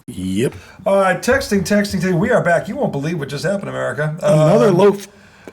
Yep. All right, texting. We are back. You won't believe what just happened, America. Another loafie.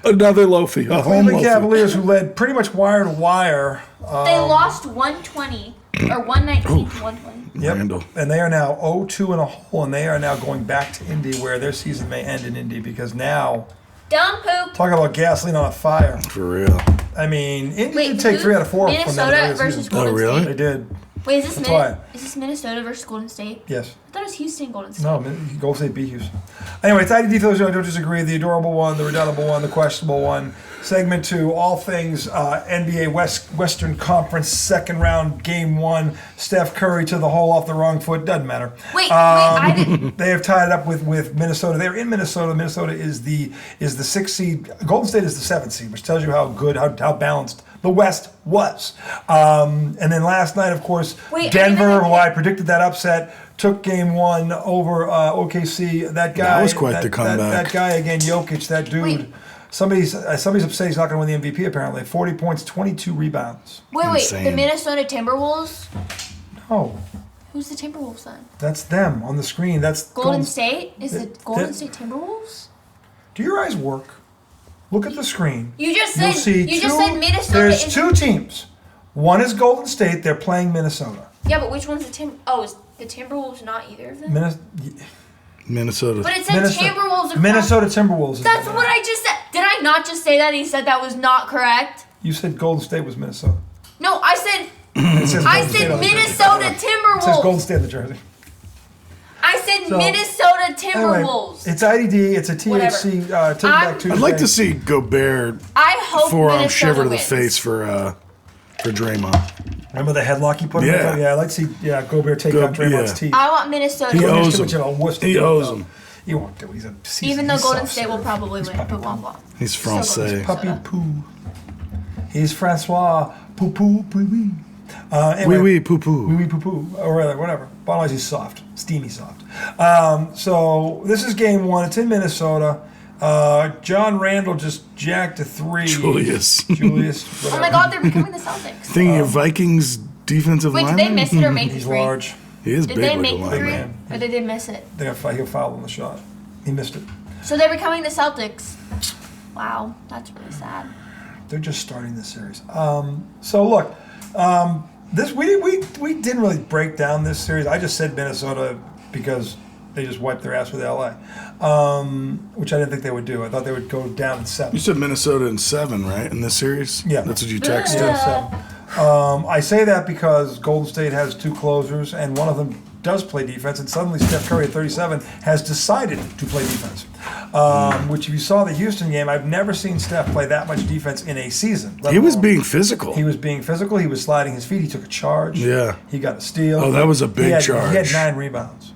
A home Cleveland loafie. Cavaliers, who led pretty much wire to wire. They lost 120 or 119 to 120. Yep. Randall. And they are now 0-2 in a hole, and they are now going back to Indy, where their season may end in Indy, because now, Dumb poop. talk about gasoline on a fire. For real. I mean, Indy Wait, did take 3 out of 4 from them. Minnesota versus Golden really? They State. did. Wait, is That's why. this Minnesota versus Golden State? Yes. I thought it was Houston Golden State. No, Golden State beat Houston. Anyway, it's IDD for those who don't disagree. The adorable one, the redoubtable one, the questionable one. Segment 2, all things NBA Western Conference second round, game 1. Steph Curry to the hole off the wrong foot. Doesn't matter. Wait, I didn't. They have tied it up with Minnesota. They're in Minnesota. Minnesota is the 6th seed. Golden State is the 7th seed, which tells you how good, how balanced the West was. And then last night, of course, Denver, who I predicted that upset, took game 1 over OKC. That guy. That was quite the comeback. That guy again, Jokic, that dude. Wait. Somebody's upset he's not going to win the MVP, apparently. 40 points, 22 rebounds. Wait, Insane. the Minnesota Timberwolves? No, Who's the Timberwolves then? that's them on the screen. That's Golden State? Is it Golden State Timberwolves? Do your eyes work? Look at the screen. You just You'll said see Minnesota There's is 2 teams. One is Golden State. They're playing Minnesota. Yeah, but which one's the is the Timberwolves not either of them? Minnesota. But it said Timberwolves across. Minnesota Timberwolves. is That's the what I just said. Did I not just say that? He said that was not correct. You said Golden State was Minnesota. No, I said It says I Golden State said on the jersey. Minnesota It says Golden Timberwolves. State on the jersey. I said So, Minnesota Anyway, Timberwolves. it's IDD. It's a THC. Take Back Tuesday. I'd like to see Gobert I hope forearm Minnesota shiver to the wins. face for Draymond. Remember the headlock he put him Yeah. in? Yeah, I'd like to see Gobert take out Draymond's yeah. teeth. I want Minnesota. He to win. owes Too him. much of a wuss to He do it, owes though. him. He won't do it. He's a season. Even though he's Golden soft State will serve. probably He's win. puppy Blah, blah, poo. blah. He's Still Golden Francais. State. Puppy poo. He's Francois poo poo poo wee. Wee wee poo poo. Wee wee poo poo, or whatever. Bottom line is he's soft, steamy soft. So this is game 1. It's in Minnesota. John Randall just jacked a 3. Julius. Oh whatever. my God, they're becoming the Celtics. Thinking of Vikings defensive Wait, did lineman? they miss it or make the He's 3? large. He is Did big they like make a the lineman. 3? man. Or did they miss it? He'll foul on the shot. He missed it. So they're becoming the Celtics. Wow, that's really sad. They're just starting the series. So look, this we didn't really break down this series. I just said Minnesota because they just wiped their ass with LA, which I didn't think they would do. I thought they would go down in 7. You said Minnesota in 7, right? In this series? Yeah. That's what you texted. Yeah, so, I say that because Golden State has 2 closers, and one of them does play defense, and suddenly Steph Curry at 37 has decided to play defense. Which, if you saw the Houston game, I've never seen Steph play that much defense in a season. He was being physical. He was being physical. He was sliding his feet. He took a charge. Yeah. He got a steal. Oh, that was a big charge. He had 9 rebounds.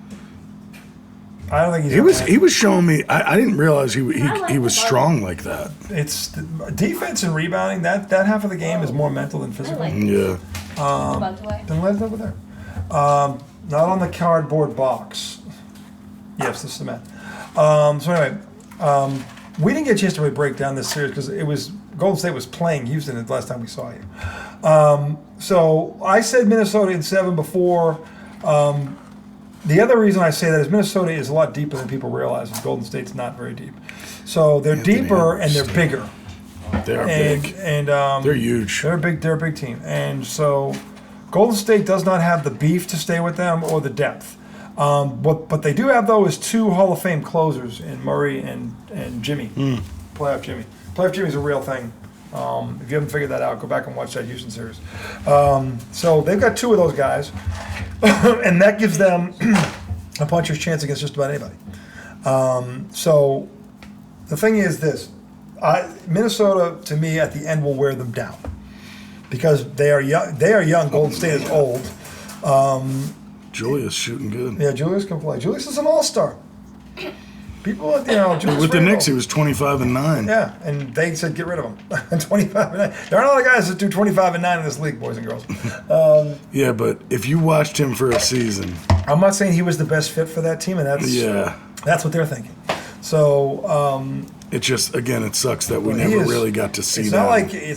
I don't think he's. He was showing me. I didn't realize he was strong like that. It's defense and rebounding. That half of the game is more mental than physical. Yeah. Then let it over there. Not on the cardboard box. Yes, the cement. So anyway, we didn't get a chance to really break down this series because it was Golden State was playing Houston the last time we saw you. So I said Minnesota in 7 before. The other reason I say that is Minnesota is a lot deeper than people realize, and Golden State's not very deep. So they're deeper and they're bigger. They are big. And they're huge. They're a big team. And so Golden State does not have the beef to stay with them or the depth. What they do have, though, is 2 Hall of Fame closers in Murray and Jimmy. Playoff Jimmy. Playoff Jimmy's a real thing. If you haven't figured that out, go back and watch that Houston series. So they've got 2 of those guys, and that gives them a puncher's chance against just about anybody. So the thing is this. Minnesota, to me, at the end will wear them down because they are young. They are young. Golden State is old. Julius shooting good. Yeah, Julius can play. Julius is an all-star. People, Julius With the Randle. Knicks, he was 25-9. Yeah, and they said get rid of him. 25 and 9. There aren't a lot of guys that do 25 and 9 in this league, boys and girls. Yeah, but if you watched him for a season, I'm not saying he was the best fit for that team, and that's what they're thinking. So it just it sucks that we he never is- really got to see it's that.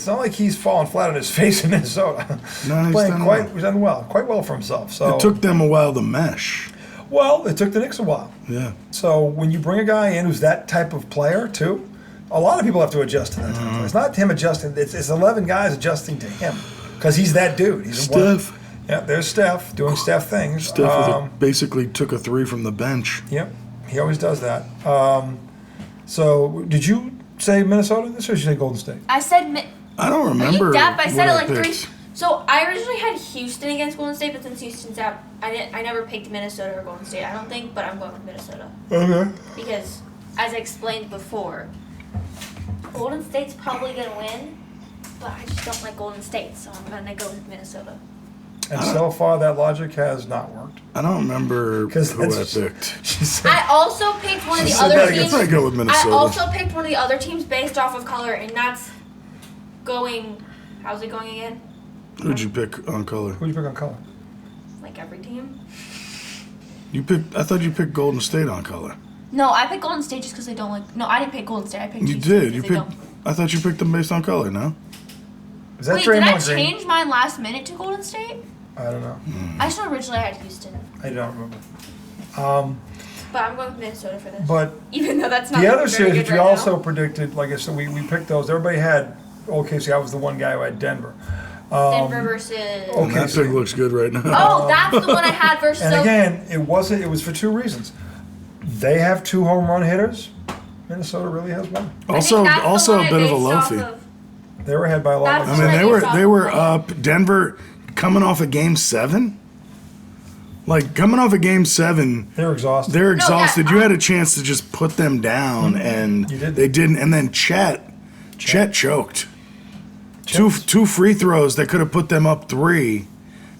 not like he's fallen flat on his face in Minnesota. No, he's playing done quite well for himself. So It took them a while to mesh. Well, it took the Knicks a while. Yeah. So when you bring a guy in who's that type of player too, a lot of people have to adjust to that. Type of player. It's not him adjusting. It's 11 guys adjusting to him because he's that dude. He's Steph. Yeah, there's Steph doing Steph things. Steph basically took a 3 from the bench. Yep, he always does that. So did you say Minnesota in this, or did you say Golden State? I said. I don't remember. You deaf? I said it what like picked. 3. So I originally had Houston against Golden State, but since Houston's out, I never picked Minnesota or Golden State. I don't think, but I'm going with Minnesota Okay. because, as I explained before, Golden State's probably gonna win, but I just don't like Golden State, so I'm gonna go with Minnesota. And so far, that logic has not worked. I don't remember who I picked. She said, I also picked one of the said other that again. teams. I go with Minnesota. I also picked one of the other teams based off of color, and that's going. How's it going again? Who'd you pick on color? who'd you pick on color? Like every team? You picked. I thought you picked Golden State on color. No, I picked Golden State just because they don't like. No, I didn't pick Golden State. I picked. You Houston did. You because they picked. don't. I thought you picked them based on color. No. Is that Wait, did I Draymond Green? change mine last minute to Golden State? I don't know. I just originally had Houston, I don't remember. but I'm going with Minnesota for this. But Even though that's not the other very series, good which we right also now. predicted, like I said, we picked those. Everybody had OKC. I was the one guy who had Denver. Denver versus. And that pick looks good right now. Oh, that's the one I had versus. And again, it was for 2 reasons. They have 2 home run hitters. Minnesota really has one. Also, that's the also one a I bit of a based off loafy. of. They were ahead by a lot. That's Of I the mean, one they based were off they of were color. up. Denver coming off a game 7. Like coming off a game 7, They're exhausted. they're yeah, exhausted. You had a chance to just put them down, and You did. they didn't. And then Chet choked. Two free throws that could have put them up 3,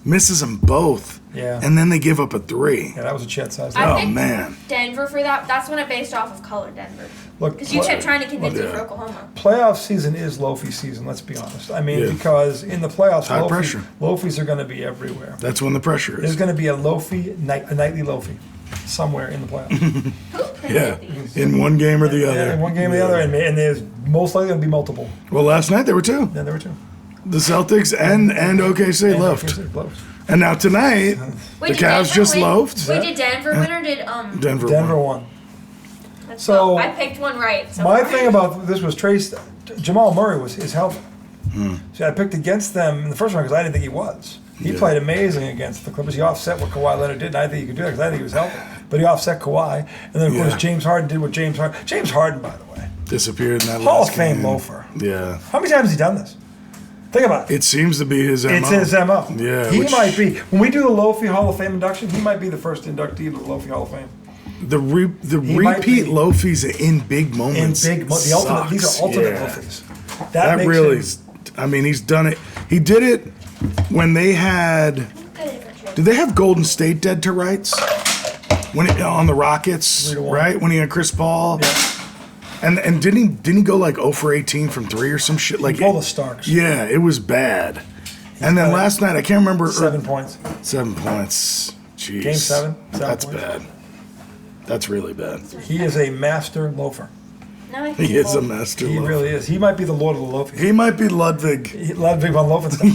misses them both. Yeah. And then they give up a 3. Yeah, that was a Chet size. I Oh, picked man. Denver for that. That's when I based off of color, Denver. Look, Because you kept trying to convince me yeah. for Oklahoma. playoff season is loafy season. Let's be honest. I mean, Yeah. because in the playoffs, High pressure. loafies are going to be everywhere. That's when the pressure There's is. going to be a nightly loafy, somewhere in the playoffs. Who printed Yeah, these? in one game or the other. Yeah, in one game or the other, and there's most likely going to be multiple. Well, last night there were 2. Yeah, there were 2. The Celtics and OKC loafed. And now tonight, Wait, the did Cavs Denver just win? loafed. Wait, did Denver win or did Denver Denver won. won. Let's So- go. I picked one right. So My far. thing about this was Jamal Murray was his health. Hmm. See, I picked against them in the first round because I didn't think he was. He Yeah. played amazing against the Clippers. He offset what Kawhi Leonard did, and I think he could do that because I think he was healthy. But he offset Kawhi, and then of Yeah. course James Harden did what James Harden, by the way, Disappeared in that Hall last of Fame game. loafer. Yeah. How many times has he done this? Think about it. It seems to be his MO. It's his MO. Yeah, He which- might be. When we do the Lofi Hall of Fame induction, he might be the first inductee of the Lofi Hall of Fame. The might repeat be. loafies in big In moments. the ultimate, these sucks. are ultimate Yeah. Lofis. That makes really him- is. I mean, he's done it. He did it when they had. Look at a different trip. Did they have Golden State dead to rights? On the Rockets, 3-1. right? When he had Chris Paul. Yeah. And didn't he go like 0 for 18 from 3 or some shit? Like All the Starks. Yeah, it was bad. And then got last night, I can't remember. 7 points. 7 points. Jeez. Game 7. That's points. bad. That's really bad. He is a master loafer. No, I think He is a both. master. He loafer. really is. He might be the Lord of the loafing. He might be Ludwig. Ludwig von Loafenstein.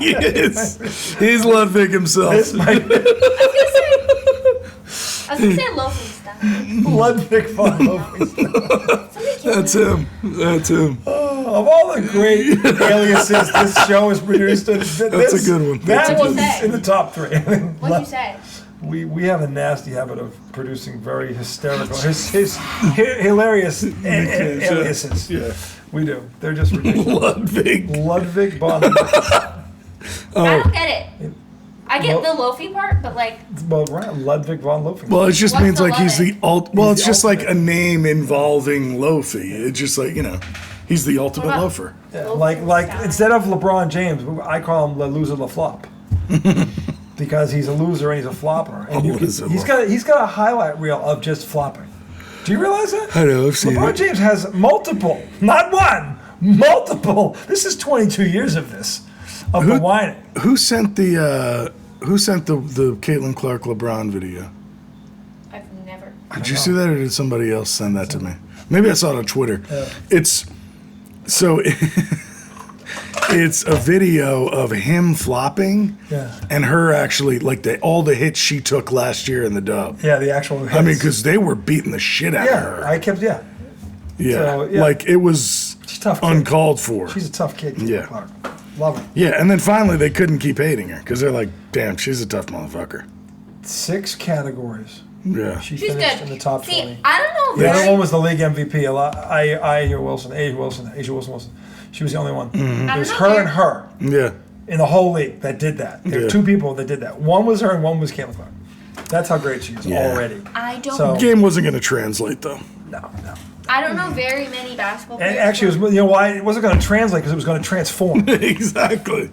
He is. He's Ludwig himself. This might be I was gonna say Loafenstein. Ludwig von Loafenstein. Somebody killed That's him. him. That's him. Of all the great aliases this show has produced, That's a good one. That That's a good was one. in the top 3. What'd you say? We have a nasty habit of producing very hysterical, hilarious aliases. Yeah. We do. They're just ridiculous. Ludwig. Ludwig von. I don't get it. I get Well- the loafy part, but like, Well, right, Ludwig von Loafenstein. Well, it just What's means the like he's the Ludwig? Well, He's it's the just like a ultimate. name involving loafy. It's just like he's the ultimate about- loafer. Yeah, Loafenstein. like instead of LeBron James, I call him the loser, the flop, because he's a loser and he's a flopper. And he's got a highlight reel of just flopping. Do you realize that? I know. I've seen LeBron it. James has multiple, not one, multiple. This is 22 years of this, of the whining. Who sent the Caitlin Clark LeBron video? I've never. Did you see that, or did somebody else send that to me? Maybe I saw it on Twitter. Yeah. It's so It's a video of him flopping, Yeah. and her actually like all the hits she took last year in the dub. Yeah, the actual hits. I mean, because they were beating the shit out of her. I kept, Yeah, So, yeah. like it was She's a tough kid. uncalled for. She's a tough kid. Yeah. Clark. Love her. Yeah, and then finally they couldn't keep hating her because they're like, damn, she's a tough motherfucker. 6 categories. Yeah. She She's finished good. in the top See, 20. I don't know. The other very- one was the league MVP. Asia Wilson. She was the only one. Mm-hmm. I It was don't know her very- and her Yeah. in the whole league that did that. There were Yeah. 2 people that did that. One was her and one was Caitlin Clark. That's how great she is Yeah. already. I don't. So- Game wasn't going to translate though. No. I don't know very many basketball players. And actually, it was, you know why? It wasn't going to translate because it was going to transform. Exactly.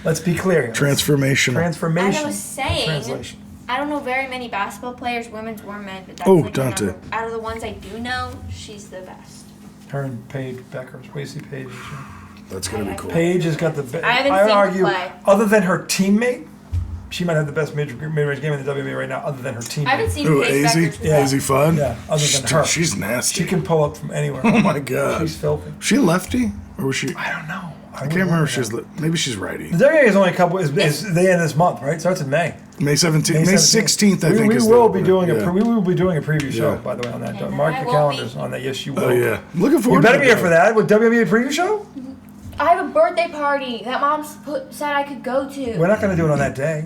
Let's be clear here. Transformational. Transformation. As I was saying, Translation. I don't know very many basketball players, women's or men, but that's Oh, like the Dante. number- out of the ones I do know, she's the best. Her and Paige Becker. Wasey Paige. That's going to be cool. Paige has got the best. I haven't would seen her argue, play. other than her teammate, she might have the best mid-range game in the WNBA right now, other than her teammate. I haven't seen Ooh, Paige Easy? Beckers play. Yeah. Easy fun? Yeah, other than her. She's nasty. She can pull up from anywhere. Oh my God. She's filthy. She lefty? Or was she? I don't know. I can't remember if she's. Maybe she's righty. The WNBA is only a couple. Is the end of this month, right? Starts in May. May 17th. May 16th, I think. We is will the- be doing yeah. we will be doing a preview show, Yeah. by the way, on that. And Mark I your won't be. calendars on that. Yes, you will. Oh, yeah. Looking forward You better to be here for that. With WNBA preview show? I have a birthday party that mom said I could go to. We're not going to do it on that day.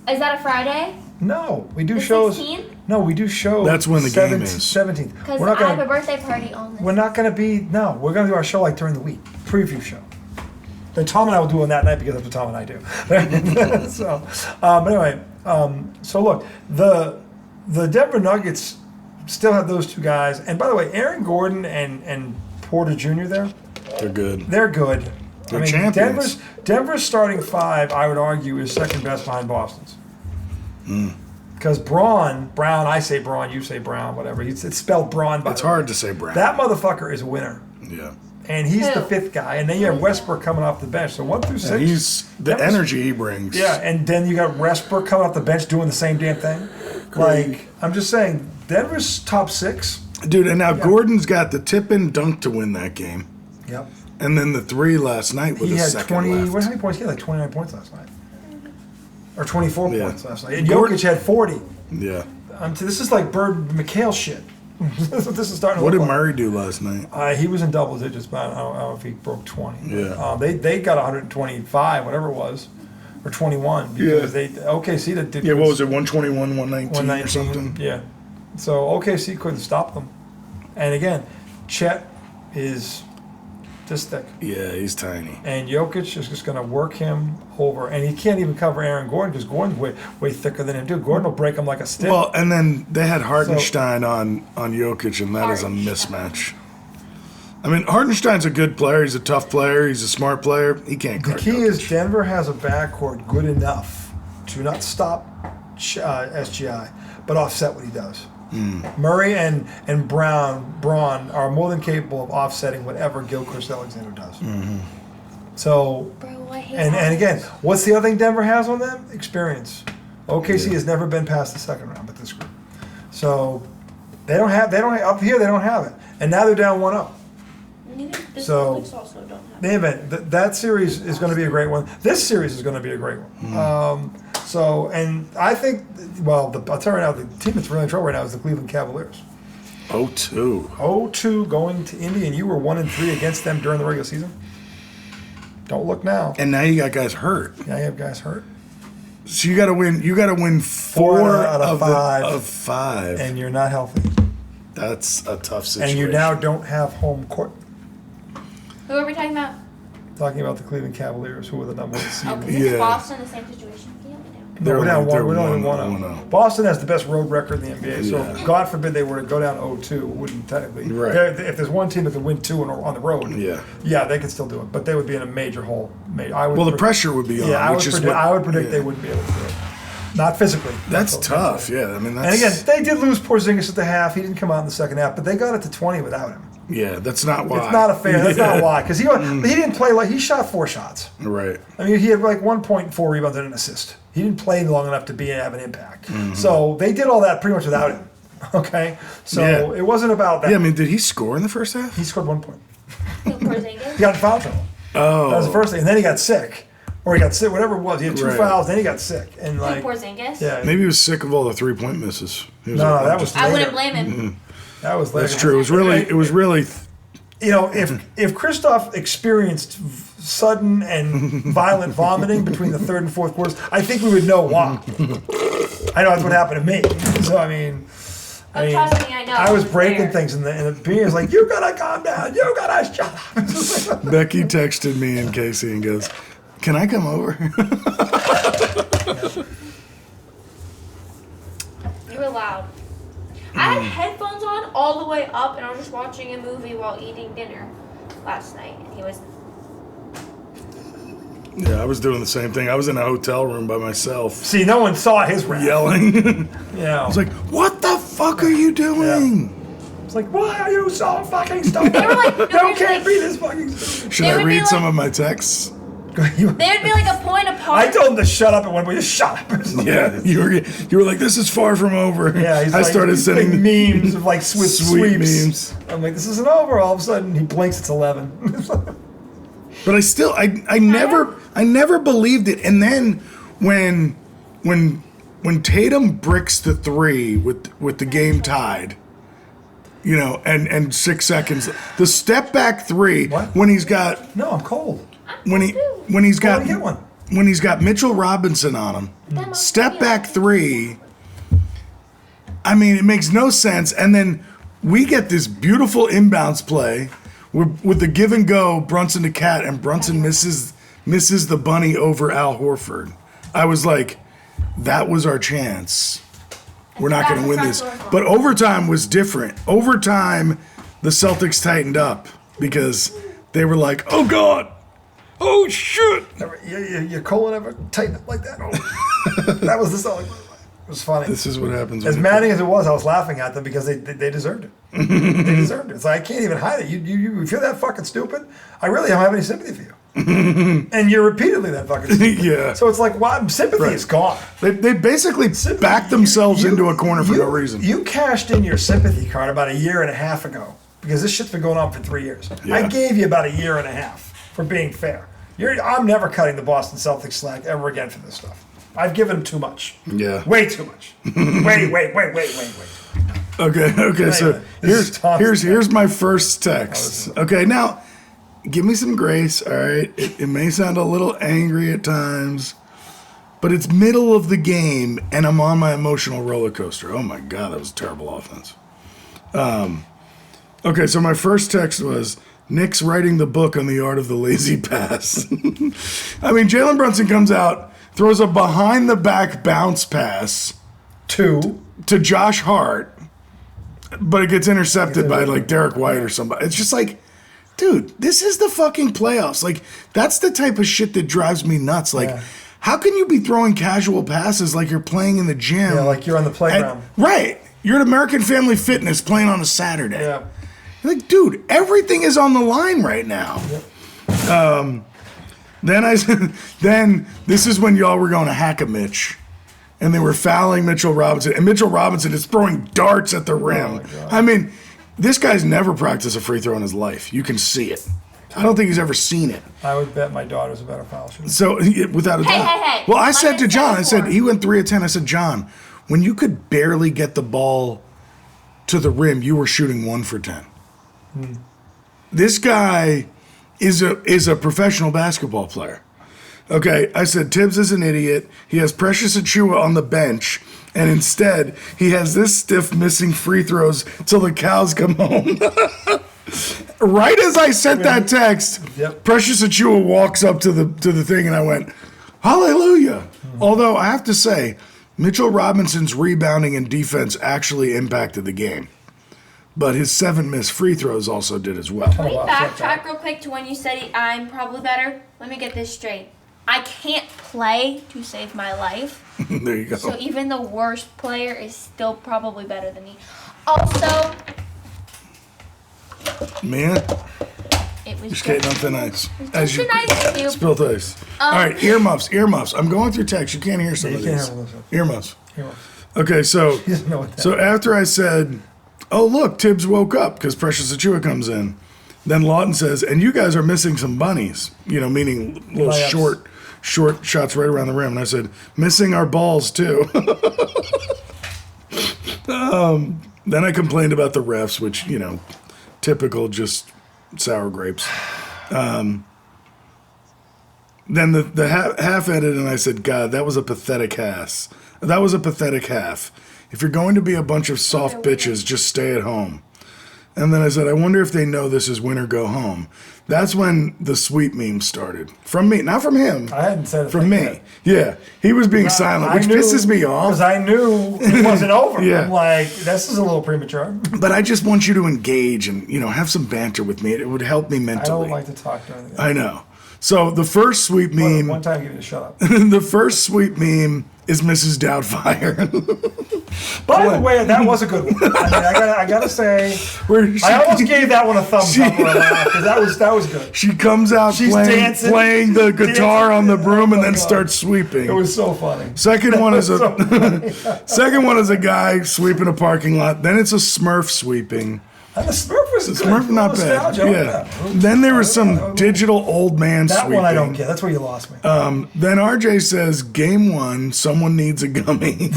Is that a Friday? No, we do The shows. 16th? No, we do shows. That's when the game is. 17th. Because We're not I have a going. birthday party on this. We're not going to be. No, we're going to do our show like during the week. Preview show. Then Tom and I will do it on that night because that's what Tom and I do. So, but anyway, so look, the Denver Nuggets still have those 2 guys, and by the way, Aaron Gordon and Porter Jr. there, They're good. they're good. They're champions. Denver's starting 5, I would argue, is second best behind Boston's. Because Brown, I say Braun, you say Brown, whatever. It's spelled Braun. By It's the way. hard to say Brown. That motherfucker is a winner. Yeah. And he's the Who? 5th guy, and then you have Westbrook coming off the bench. So 1 through 6. And he's the Denver's- energy he brings. Yeah, and then you got Westbrook coming off the bench doing the same damn thing. Like, I'm just saying, Denver's top 6. Dude, and now Gordon's got the tip and dunk to win that game. Yep. And then the 3 last night with He a had second 20. left. How many points? He had like 29 points last night, or 24 Yeah. points last night. And Gordon- Jokic had 40. Yeah. This is like Bird McHale shit. That's what this is starting to What look did like. Murray do last night? He was in double digits, but I don't know if he broke 20. Yeah. They got 125, whatever it was, or 21 because Yeah. OKC did. Yeah, what was it, 121, 119 or 119. something? Yeah. So OKC couldn't stop them. And again, Chet is this thick. Yeah, he's tiny. And Jokic is just going to work him over. And he can't even cover Aaron Gordon because Gordon's way thicker than him, too. Gordon will break him like a stick. Well, and then they had Hartenstein on Jokic, and that is a Hartenstein. mismatch. I mean, Hartenstein's a good player. He's a tough player. He's a smart player. He can't the guard key Jokic. is Denver has a backcourt good enough to not stop SGI, but offset what he does. Murray and Braun are more than capable of offsetting whatever Gilchrist Alexander does. So, Bro, I hate and that. again, what's the other thing Denver has on them? Experience. OKC has never been past the second round with this group. So they don't have up here they don't have it. And now they're down 1-0. The So- Celtics also don't have. The event that series is going to be a great one. This series is going to be a great one. So, and I think, well, I'll tell you right now, the team that's really in trouble right now is the Cleveland Cavaliers. 0-2. 0-2 going to Indy, and you were 1-3 against them during the regular season. Don't look now. And now you got guys hurt. Now you have guys hurt, So you got to win. You got to win 4 out of five. of 5. and you're not healthy, That's a tough situation. and you now don't have home court. Who are we talking about? Talking about the Cleveland Cavaliers, who were the number 1 seed. Okay, Yeah. is Boston the same situation? Yeah, we know. No, we're down They're one. We're only 1-0. 1-0. Boston has the best road record in the NBA. So, Yeah. God forbid they were to go down 0-2, wouldn't technically. Right. If there's one team that could win 2 on the road, Yeah. they could still do it. But they would be in a major hole. I would Well, the predict- pressure would be on. Yeah, which is what, I would predict yeah. they wouldn't be able to do it. Not physically. That's mentally. tough. Yeah, I mean that's. And again, they did lose Porzingis at the half. He didn't come out in the second half, but they got it to 20 without him. yeah, that's not why. It's not a fair. That's Yeah. not why. Because he didn't play like he shot 4 shots. Right. I mean, he had like 1.4 rebounds and an assist. He didn't play long enough to have an impact. So they did all that pretty much without him. Okay, so Yeah. it wasn't about that. Yeah, I mean, did he score in the first half? He scored 1 point. Who, Porzingis? He got in foul trouble. Oh. That was the first thing. And then he got sick. Or he got sick, whatever it was. He had 2 Right. fouls, then he got sick. And like, Porzingis? yeah. Maybe he was sick of all the 3-point misses. He was No, like, that was I wouldn't later. blame him. That was later. That's true. It was really. You know, if Christoph experienced sudden and violent vomiting between the third and fourth quarters, I think we would know why. I know that's what happened to me. So I mean, Trust me, I know. I was It's breaking fair. things, and the being was like, "You gotta calm down. You gotta shut up." Becky texted me and Casey and goes, "Can I come over?" You were loud. I had headphones on all the way up, and I was just watching a movie while eating dinner last night, and he was. Yeah, I was doing the same thing. I was in a hotel room by myself, See, no one saw his wrath. yelling. Yeah, I was like, "What the fuck are you doing?" it's like, why are you so fucking stupid? They were like, no, You they can't were be like, this fucking stupid. Should They I would be read some like- of my texts? they would be like a point apart. I told him to shut up at one point. Just shut up. Yeah, you were like, "This is far from over." Yeah, he's I like, started these sending big memes of like sweeps. sweet memes. I'm like, this isn't over. All of a sudden, he blinks. It's 11. But I never believed it. And then when Tatum bricks the 3 with the game tied, you know, and 6 seconds, the step back 3 What? when he's got No, I'm cold. when he's Go got and get one. when he's got Mitchell Robinson on him, step back 3. I mean, it makes no sense. And then we get this beautiful inbounds play with the give and go, Brunson to Cat, and Brunson misses the bunny over Al Horford. I was like, that was our chance. We're not going to win this. But overtime was different. Overtime, the Celtics tightened up because they were like, "Oh God, oh shit." Your colon ever tighten up like that? That was this. It was funny. This is what happens. As when maddening as it was, I was laughing at them because they deserved it. They deserved it. It's like, I can't even hide it. You feel that fucking stupid? I really don't have any sympathy for you. And you're repeatedly that fucking stupid. Yeah. So it's like, why? Sympathy is gone. They basically backed themselves into a corner for no reason. You cashed in your sympathy card about a year and a half ago because this shit's been going on for 3 years. Yeah. I gave you about a year and a half for being fair. I'm never cutting the Boston Celtics slack ever again for this stuff. I've given too much. Yeah. Way too much. Wait. Okay. So Anyway, this is Tom's here's my first text. Okay, now give me some grace. All right, it may sound a little angry at times, but it's middle of the game, and I'm on my emotional roller coaster. Oh my God, that was a terrible offense. Okay, so my first text was Nick's writing the book on the art of the lazy pass. I mean, Jalen Brunson comes out, throws a behind the back bounce pass to Josh Hart, but it gets intercepted by like Derek White or somebody. It's just like, dude, this is the fucking playoffs. Like, that's the type of shit that drives me nuts. Like, how can you be throwing casual passes like you're playing in the gym? Yeah, like you're on the playground. Right. You're at American Family Fitness playing on a Saturday. Yeah. Like, dude, everything is on the line right now. Yep. Then this is when y'all were going to hack a Mitch, and they were fouling Mitchell Robinson, and Mitchell Robinson is throwing darts at the rim. my God. I mean, this guy's never practiced a free throw in his life. You can see it. I don't think he's ever seen it. I would bet my daughter's a better foul shooter. So, without a doubt. hey. Well, I Like said I to said John, I said, before. he went 3 of 10. I said, John, when you could barely get the ball to the rim, you were shooting 1 for 10. This guy is a professional basketball player. Okay, I said Tibbs is an idiot. He has Precious Achua on the bench, and instead he has this stiff missing free throws till the cows come home. Right as I sent that text, Yep. Precious Achua walks up to the thing, and I went, "Hallelujah!" Although I have to say, Mitchell Robinson's rebounding and defense actually impacted the game, but his 7 missed free throws also did as well. Can we wow, backtrack real quick to when you said I'm probably better? Let me get this straight. I can't play to save my life, There you go. so even the worst player is still probably better than me. Also, Man, it was you're skating on thin ice. As you just a nice cube. spilled ice. All right, earmuffs. I'm going through text. You can't hear some You of can't these. hear those. Earmuffs. Here, Okay, so he doesn't know what that so after I said, "Oh look, Tibbs woke up" because Precious Achua comes in, Then Lawton says, and you guys are missing some bunnies, meaning little Layups. short shots right around the rim. And I said, missing our balls too. Then I complained about the refs, which, typical, just sour grapes. Then the half ended, and I said, God, that was a pathetic half. That was a pathetic half. If you're going to be a bunch of soft bitches, just stay at home. And then I said, I wonder if they know this is win or go home. That's when the sweet meme started. From me, not from him. I hadn't said it. From me. Yet. Yeah. He was being silent, which pisses me off. Because I knew it wasn't over. Yeah. I'm like, this is a little premature. But I just want you to engage and, have some banter with me. It would help me I mentally. don't like to talk during the game. I know. So the first sweet meme. One time, you need to shut up. The first sweet meme is Mrs. Doubtfire. By the way, that was a good one. I gotta say, I almost gave that one a thumbs up because that was good. She comes out playing the guitar on the broom and then starts sweeping. It was so funny. Second one is a guy sweeping a parking lot. Then it's a Smurf sweeping. And the Smurf was good. Smurf not bad. Yeah. Then there was some digital old man that sweeping. One I don't get. That's where you lost me. Then RJ says, "Game 1, someone needs a gummy."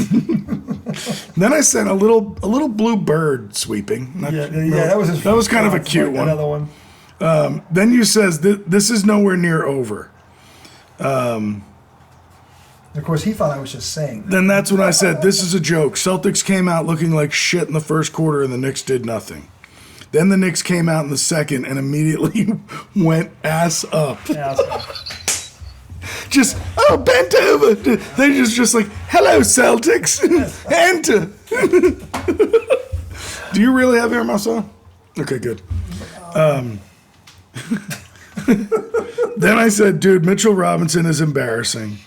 Then I said a little blue bird sweeping. That was kind of a cute one. Another one. Then you says this is nowhere near over. Of course, he thought I was just saying that. Then that's when I said this is a joke. Celtics came out looking like shit in the first quarter, and the Knicks did nothing. Then the Knicks came out in the second and immediately went ass up. Just bent over. They just like, hello Celtics, enter. Do you really have hair, Marcel? Okay, good. Then I said, dude, Mitchell Robinson is embarrassing.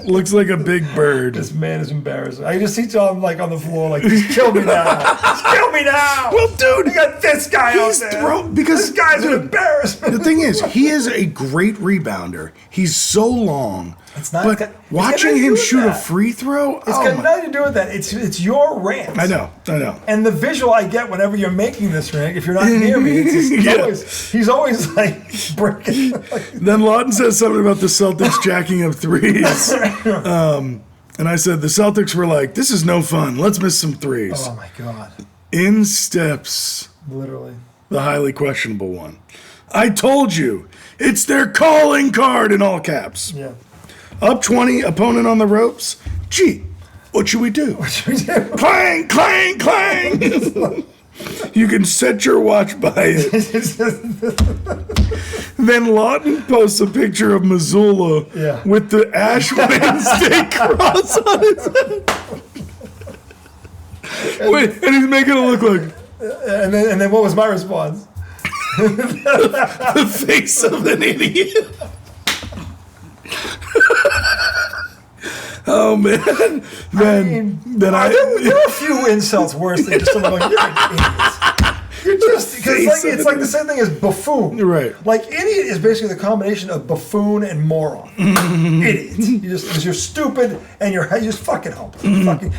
Looks like a big bird. This man is embarrassing. I just see him like on the floor, like, just kill me now. Just kill me now. Well, dude, you got this guy out there. Because this guy's an embarrassment. The thing is, he is a great rebounder. He's so long. It's not. But watching him shoot a free throw, it's got nothing to do with that. It's your rant. I know. And the visual I get whenever you're making this rant, if you're not near me, he's always like breaking. Then Lawton says something about the Celtics jacking up threes. And I said the Celtics were like, this is no fun. Let's miss some threes. Oh my God. In steps. Literally. The highly questionable one. I told you, it's their calling card in all caps. Yeah. Up 20, opponent on the ropes. Gee, what should we do? Clang, clang, clang. You can set your watch by it. Then Lawton posts a picture of Missoula with the Ash Wednesday cross on his head. Wait, and he's making it look like. And then what was my response? The face of an idiot. Oh man! Then there are a few insults worse than just someone going, "You're an idiot." You're just because it's like the same thing as buffoon. Right. Like idiot is basically the combination of buffoon and moron. Idiot. Because you're stupid and you're just fucking helpless.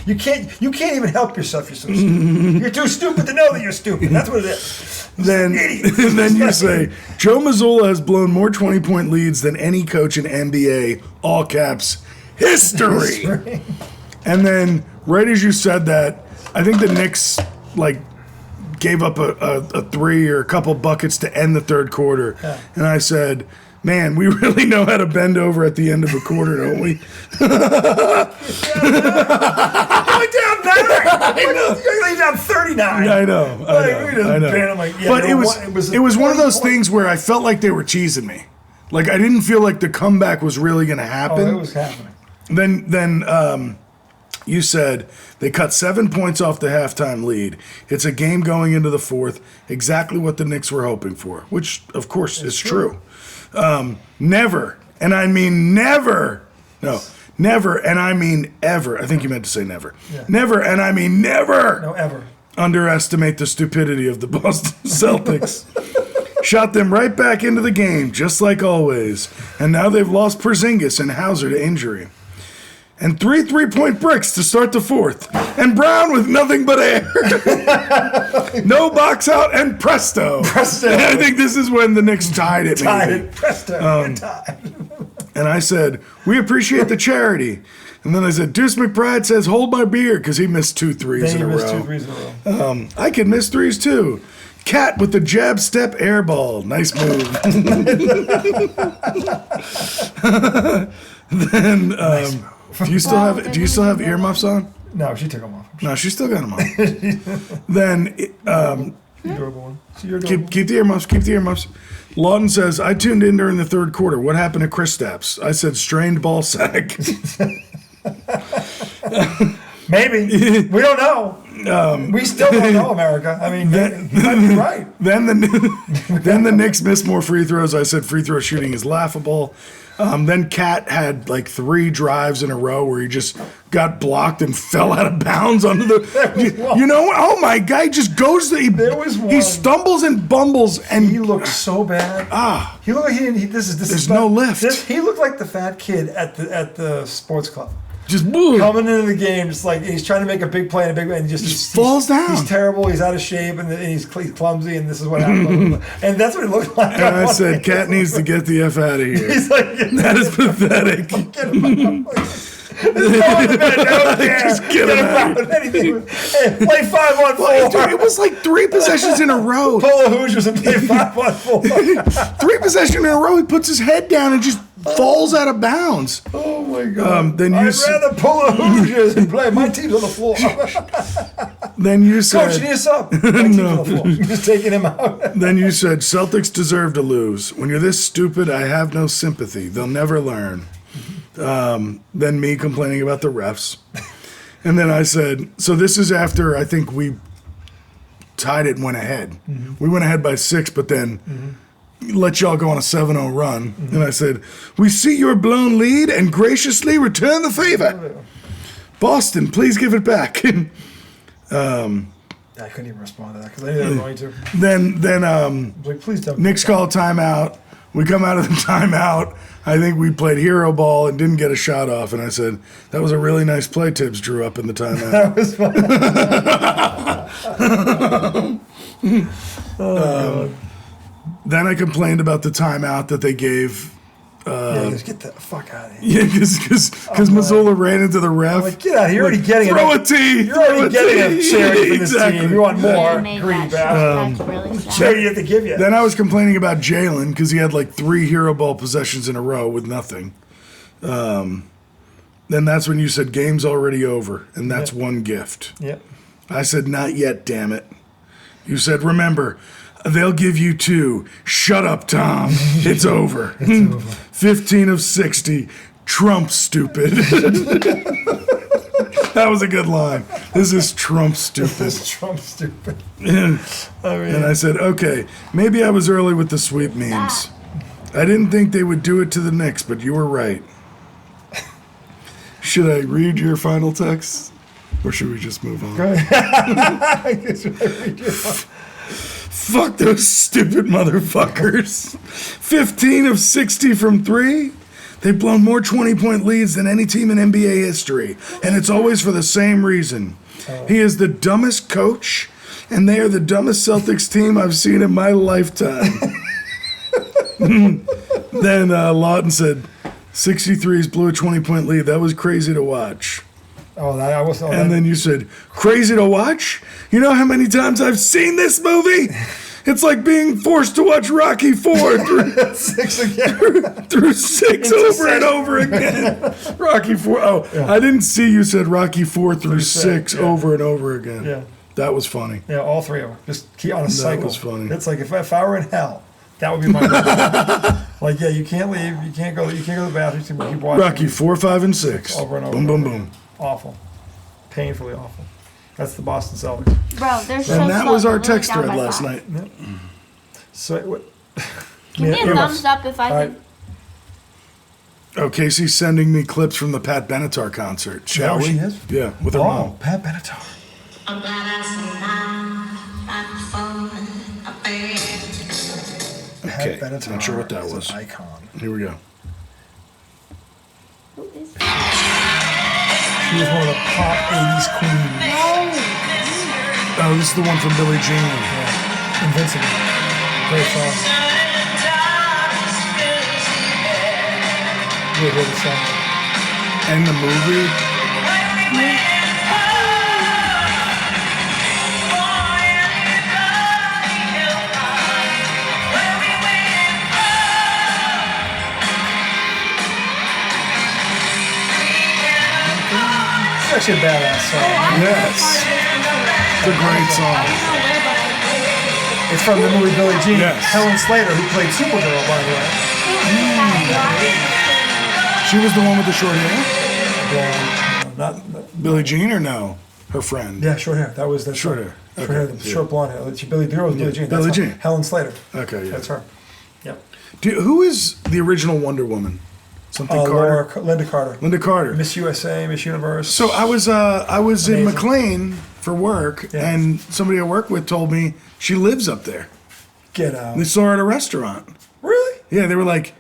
You can't even help yourself. You're so stupid. You're too stupid to know that you're stupid. That's what it is. Then you say Joe Mazzulla has blown more 20-point leads than any coach in NBA. All caps. History. And then, right as you said that, I think the Knicks gave up a three or a couple buckets to end the third quarter, and I said, "Man, we really know how to bend over at the end of a quarter, don't we?" You're down 9. You're down 39. I know. But it was one of those things where I felt like they were cheesing me. Like I didn't feel like the comeback was really going to happen. Oh, it was happening. Then you said they cut 7 points off the halftime lead. It's a game going into the fourth, exactly what the Knicks were hoping for, which, of course, is true. Never, and I mean never, never, and I mean ever. I think you meant to say never. Yeah. Never, and I mean never. No, ever. Underestimate the stupidity of the Boston Celtics. Shot them right back into the game, just like always. And now they've lost Porzingis and Hauser to injury. And 3 3-point bricks to start the fourth. and Brown with nothing but air. No box out, and presto. Presto. And I think this is when the Knicks tied it. Maybe. Presto. Tied. And I said, we appreciate the charity. And then I said, Deuce McBride says, hold my beer, because he missed 2 threes in a row. Two threes in a row. I can miss threes too. Cat with the jab step air ball. Nice move. Then do you still have earmuffs on? No, she took them off. No, she still got them on. Then Adorable one. So you're adorable. keep the earmuffs. Keep the earmuffs. Lawton says, I tuned in during the third quarter. What happened to Chris Stapps? I said strained ball sack. Maybe. We don't know. We still don't know, America. I mean, he might be right. Then the Knicks missed more free throws. I said free throw shooting is laughable. Then Cat had like 3 drives in a row where he just got blocked and fell out of bounds onto the. You know what? Oh my guy just goes. He stumbles and bumbles and He looked so bad. He looked like There's no lift. He looked like the fat kid at the sports club. just boom. Coming into the game, just like he's trying to make a big play and he just falls down. He's terrible. He's out of shape and he's clumsy. And this is what happened. And that's what it looked like. And I said, Cat needs to get the F out of here. He's like, that is pathetic. Get him out. Just get him out. Hey, play 5-on-4. Dude, it was like 3 possessions in a row. Pull the Hoosiers and play 5-on-4. 3 possessions in a row. He puts his head down and just falls out of bounds. Oh my God! Then I'd rather pull the Hoosiers and play. My team's on the floor. Then you said, Coach, you need a sub. My team's on the floor. You're just taking him out. Then you said, Celtics deserve to lose. When you're this stupid, I have no sympathy. They'll never learn. Then me complaining about the refs. And then I said, so this is after I think we tied it and went ahead. Mm-hmm. We went ahead by 6, but then let y'all go on a 7-0 run. Mm-hmm. And I said, we see your blown lead and graciously return the favor. Boston, please give it back. I couldn't even respond to that because I knew they were going to. Then like, please don't. Knicks call a timeout. We come out of the timeout. I think we played hero ball and didn't get a shot off. And I said, that was a really nice play Tibbs drew up in the timeout. That was fun. Then I complained about the timeout that they gave. Just get the fuck out of here. Yeah, because Missoula ran into the ref. Like, get out of here. You're already getting throw a tee. You're already getting a charity from this Exactly. team. You want more? Yeah, Greedy bastard. that's really sad. Charity you have to give you. Then I was complaining about Jalen because he had like 3 hero ball possessions in a row with nothing. Then that's when you said game's already over, and that's one gift. Yep. I said, not yet, damn it. You said, remember, they'll give you 2. Shut up, Tom. It's over. It's over. 15 of 60. Trump stupid. That was a good line. This is Trump stupid. This is Trump stupid. And I said, okay, maybe I was early with the sweep memes. I didn't think they would do it to the Knicks, but you were right. Should I read your final text? Or should we just move on? I guess I read your Fuck those stupid motherfuckers. 15 of 60 from 3. They've blown more 20-point leads than any team in NBA history. And it's always for the same reason. He is the dumbest coach, and they are the dumbest Celtics team I've seen in my lifetime. Then Lawton said, 63s blew a 20-point lead. That was crazy to watch. I was. And then you said, crazy to watch? You know how many times I've seen this movie? It's like being forced to watch Rocky 4 through 6 again. through 6 over and over again. Rocky 4. Oh, yeah. I didn't see you said Rocky 4 through 6 over and over again. Yeah. That was funny. Yeah, all 3 of them. Just keep on a cycle. That was funny. It's like if I were in hell, that would be my like, yeah, you can't leave. You can't go to the bathroom. You keep watching. Rocky 4, 5, and 6. Over and over. Boom, boom, boom. Awful. Painfully awful. That's the Boston Celtics. Bro, they're so And that slow. was our They're really text down thread by last 5. night. Yep. So what? Give me a thumbs up if I All can. Oh, Casey's sending me clips from the Pat Benatar concert. Shall we? she is? Yeah, with her mom. Pat Benatar. I'm glad I see now. Okay, Pat Benatar not sure what that is was. An icon. Here we go. Who is She was one of the pop 80s queens. Oh, this is the one from Billie Jean. Yeah. Invincible. Great song. Really hear the song. And the movie. It's actually a badass song. Yes. It's a great song. It's from the movie Billie Jean. Yes. Helen Slater, who played Supergirl, by the way. She was the one with the short hair? Not Billie Jean or no? Her friend. yeah, short hair. That was the Short hair. Short Okay, hair, the yeah. short blonde hair. The girl was Billie Jean. Billie That's Jean. Helen Slater. Okay, yeah. That's her. Yep. Who is the original Wonder Woman? Something Carter? Linda Carter. Linda Carter. Miss USA, Miss Universe. So I was in Amazing. McLean for work, Yeah. and somebody I work with told me she lives up there. Get out. They saw her at a restaurant. Really? Yeah, they were like,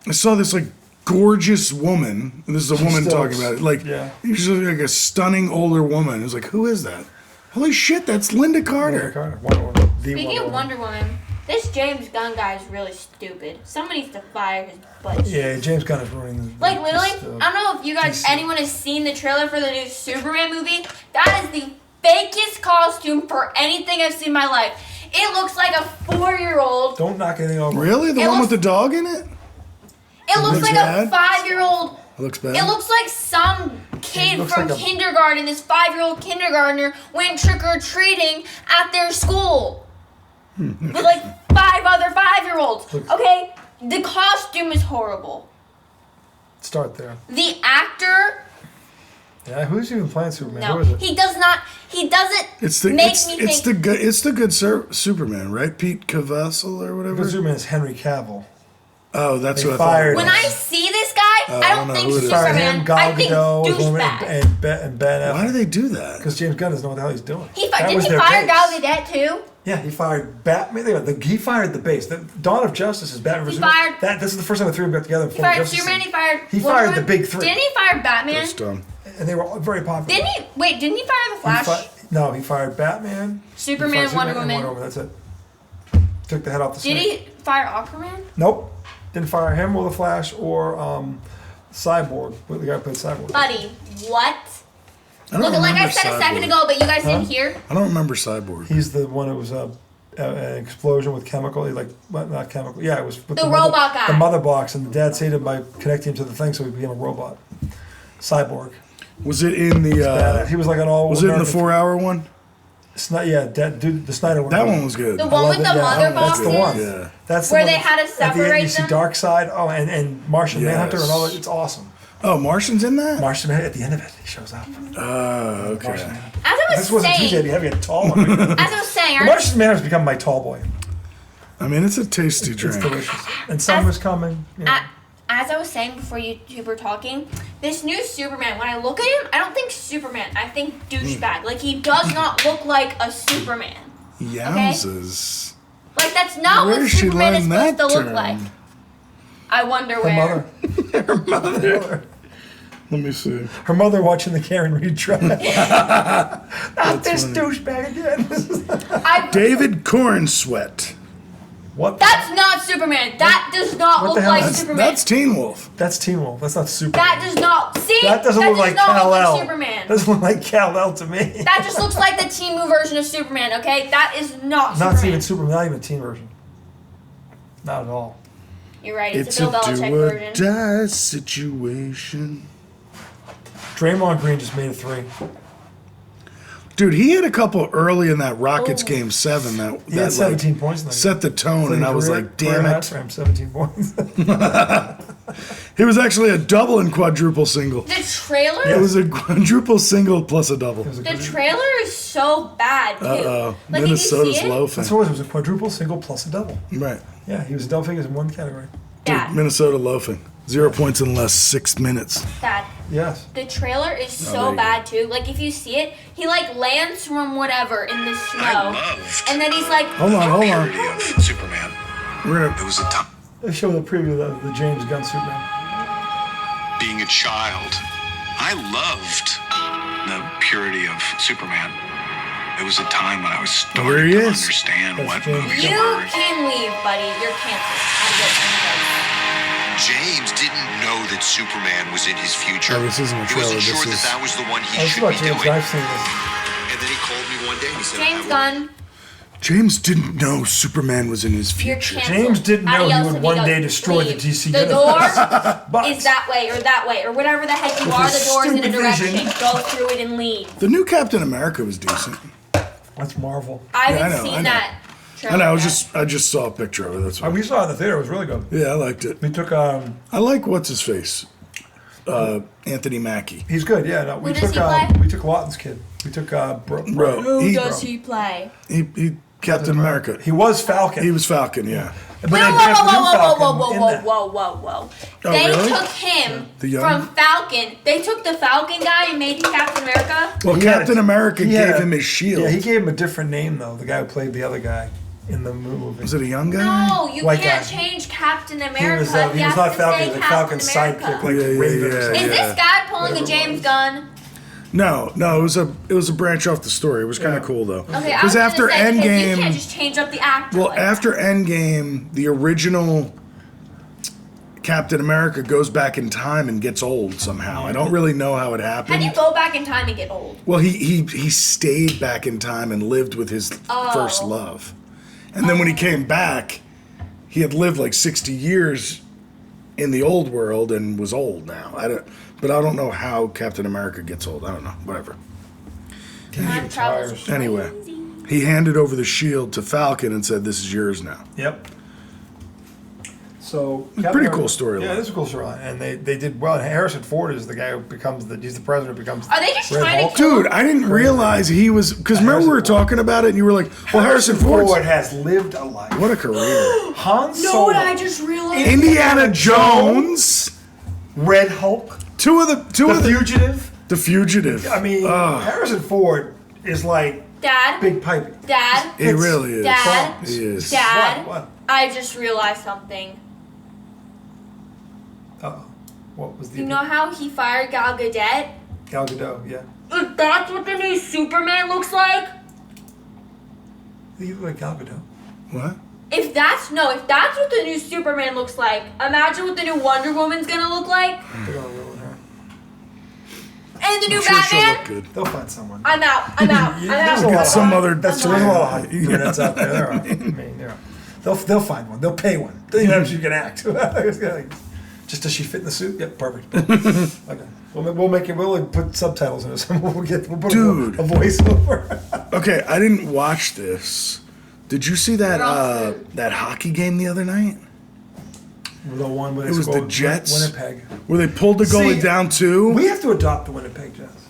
I saw this like gorgeous woman. And this is a woman still talking about it. Like, yeah. she's like a stunning older woman. It was like, who is that? Holy shit, that's Linda Carter. Linda Carter. Wonder Woman. The Speaking of Wonder Woman, this James Gunn guy is really stupid. Somebody needs to fire his butt. Yeah, James Gunn is ruining this. Like literally, this, I don't know if you guys, DC. anyone has seen the trailer for the new Superman movie. That is the fakest costume for anything I've seen in my life. It looks like a 4-year-old. Don't knock anything over. Really? The It one with looks- the dog in it? It looks looks like bad? a 5-year-old. It looks bad. It looks like some kid looks from like a- kindergarten, this 5-year-old kindergartner, went trick-or-treating at their school. With like 5 other 5-year-olds. Okay? The costume is horrible. Start there. The actor, Yeah, who's even playing Superman? Who no, is it? he doesn't It's the make it's, me it's think. the good Superman, right? Pete Caviezel or whatever. Because Superman is Henry Cavill. Oh, that's They what I thought. fired it When was. I see this guy, I I don't don't think know who it is. Fired Superman. him, Gal I think Gadot, was one douchebag. and Ben Why do Affleck. they do that? Because James Gunn doesn't know what the hell he's doing. Didn't was he their fire base. Gal Gadot too? Yeah, he fired Batman. He fired the base. The Dawn of Justice is Batman vs. He fired- This is the first time the three of them got together. He fired Superman. He fired. He Wonder fired Woman. the big three. Didn't he fire Batman? That's dumb. And they were all very popular. Didn't he? Wait, didn't he fire the Flash? No, he fired Batman. Superman, he fired Wonder and Woman. That's it. Took the head off the Did snake. he fire Aquaman? Nope. Didn't fire him or the Flash or Cyborg. The guy who played Cyborg. Buddy, what? I don't Look, like I remember said a second Cyborg. ago, but you guys didn't hear. I don't remember Cyborg. He's the one who was an explosion with chemical. Not chemical. Yeah, it was with The robot guy. The mother box, and the dad saved him by connecting him to the thing, so he became a robot. Cyborg. Was it in the? He was like an all. Was it in the 4-hour one? The Snyder one. That one was good. The one with the mother That's boxes. the one. Yeah. That's the Where one they had to at the end, separate you see them? Darkseid. Oh, and Martian Manhunter and all that. Yes. It's awesome. Oh, Martian's in that? Martian Manhunter at the end of it, he shows up. Oh, Martian okay. Manhunter. As I This was wasn't too saying, heavy. Having a tall one. The as I was saying, Martian Manhunter's become my tall boy. I mean, it's a tasty It's drink. delicious. And summer's coming. You know. as I was saying before you two were talking, this new Superman, when I look at him, I don't think Superman. I think douchebag. Like, he does not look like a Superman. Yowzers. Like, that's not Where what did she Superman is learn supposed that to look term? like. I wonder Her where. mother. Her mother. Let me see. Her mother watching the Karen Reed trial. Not this funny. douchebag again. David Cornsweat. What? That's not Superman. That does not What look the hell like is- Superman. That's Teen Wolf. That's Teen Wolf. That's not Superman. That does not. See? That doesn't look like not look Kal-El. like Superman. Doesn't look like Kal-El to me. That just looks like the Temu version of Superman, okay? That is not Not Superman. even Superman. Not even a teen version. Not at all. You're right, it's, It's a a Bill Belichick do or version. die situation. Draymond Green just made a 3. Dude, he had a couple early in that Rockets Oh. game 7 that He had like, 17 points in that set the tone, and I was like, damn career high it. for him, 17 points. He was actually a double and quadruple single. The trailer? It was a quadruple single plus a double. The trailer is so bad, too. Uh-oh. Like, did you see Minnesota's it? loafing. That's what it was. It was a quadruple, single, plus a double. Right. Yeah, he was double figures in one category. Dad, Minnesota loafing. 0 points in less 6 minutes. Dad, Yes. the trailer is there so you bad, too. Like, if you see it, he, like, lands from whatever in the snow. loved And then he's like, Hold on. purity of Superman. We're It gonna, was a time They showed the preview of the James Gunn Superman. being a child. I loved the purity of Superman. It It was a time when I was There starting he to is. understand That's what James. movies You were. can leave, buddy. You're canceled. I'm good. James didn't know that Superman was in his future. Oh, this isn't a He trailer, wasn't sure this is- that was the one he This is should about be James. doing. I've seen this. And then he called me one day and he said, James Gunn, James didn't know Superman was in his you're future. canceled. James didn't know he Adios, would one day amigos. destroy the Leave. DC The universe. door But is that way, or whatever the heck you With are. his The door's in a stupid direction. vision. Go through it and leave. The new Captain America was decent. That's Marvel. I Yeah, I haven't know, I seen know. that. I know. trailer yet. I just saw a picture of it. That's why. We saw it in the theater. It was really good. Yeah, I liked it. We took. I like what's his face, Anthony Mackie. He's good. Yeah. No. We Who does took. he play? We took Lawton's kid. We took. Bro, Who he, does he play? he Captain America. He was Falcon. He was Falcon. Yeah. But Whoa, they whoa, cast the new whoa, whoa, Falcon whoa, whoa, in whoa, that. whoa, whoa, whoa. Oh, They really? took him The young- from Falcon. They took the Falcon guy and made him Captain America. Well, He had Captain a- America he gave had a- him his shield. Yeah, he gave him a different name though. The guy who played the other guy in the movie. Was it a young guy? No, you White can't guy. change Captain He America. was. You He have was not to Falcon. say He was like Captain Falcon's America. sidekick, like Yeah, yeah, Raven or yeah, something. Is yeah. this guy pulling a Whatever it James was. Gunn? No, it was a branch off the story. It was kind of Yeah. cool though. Okay, I was Because gonna after say, because you can't Endgame, just change up the actor. well, like after that. Endgame, the original Captain America goes back in time and gets old somehow. I don't really know how it How do you happened. go back in time and get old? Well, he stayed back in time and lived with his first love, and then when he came back, he had lived like 60 years in the old world and was old now. But I don't know how Captain America gets old. I don't know. Whatever. Time travel's Anyway, crazy. he handed over the shield to Falcon and said, "This is yours now." Yep. So Pretty cool storyline. Yeah, it's a cool storyline, and they did well. And Harrison Ford is the guy who becomes he's the president who becomes. Are they just Red trying Hulk. to kill Dude, I didn't realize he was, because remember we were Harrison Ford. talking about it and you were like, well, Harrison Ford. has lived a life. What a career. Han No, Solo, what I just realized. Indiana Jones. Red Hulk, Two of The the Fugitive. The Fugitive. I mean, Ugh. Harrison Ford is like Dad, Big Pipey. Dad, He really is. Dad, He is. Dad. What? I just realized something. Uh-oh. What was the? You know how he fired Gal Gadot? Gal Gadot, yeah. If that's what the new Superman looks like, You look like Gal Gadot. What? if that's what the new Superman looks like, imagine what the new Wonder Woman's gonna look like, They're gonna ruin her. and the new I'm sure she'll look Batman. good. They'll find someone. I'm out. I'm out. I'm There's a out. lot of Some hype. other- There's a lot of hype that's out there. There are. I mean, there are. They'll find one. They'll pay one. They know she can act. Just does she fit in the suit? Yep, perfect. Okay. We'll make it. We'll put subtitles in it. We'll put Dude. a voiceover. Okay, I didn't watch this. Did you see that We're all that hockey game the other night? The one where It was the Jets. Winnipeg. Where they pulled the goalie See, down two? We have to adopt the Winnipeg Jets.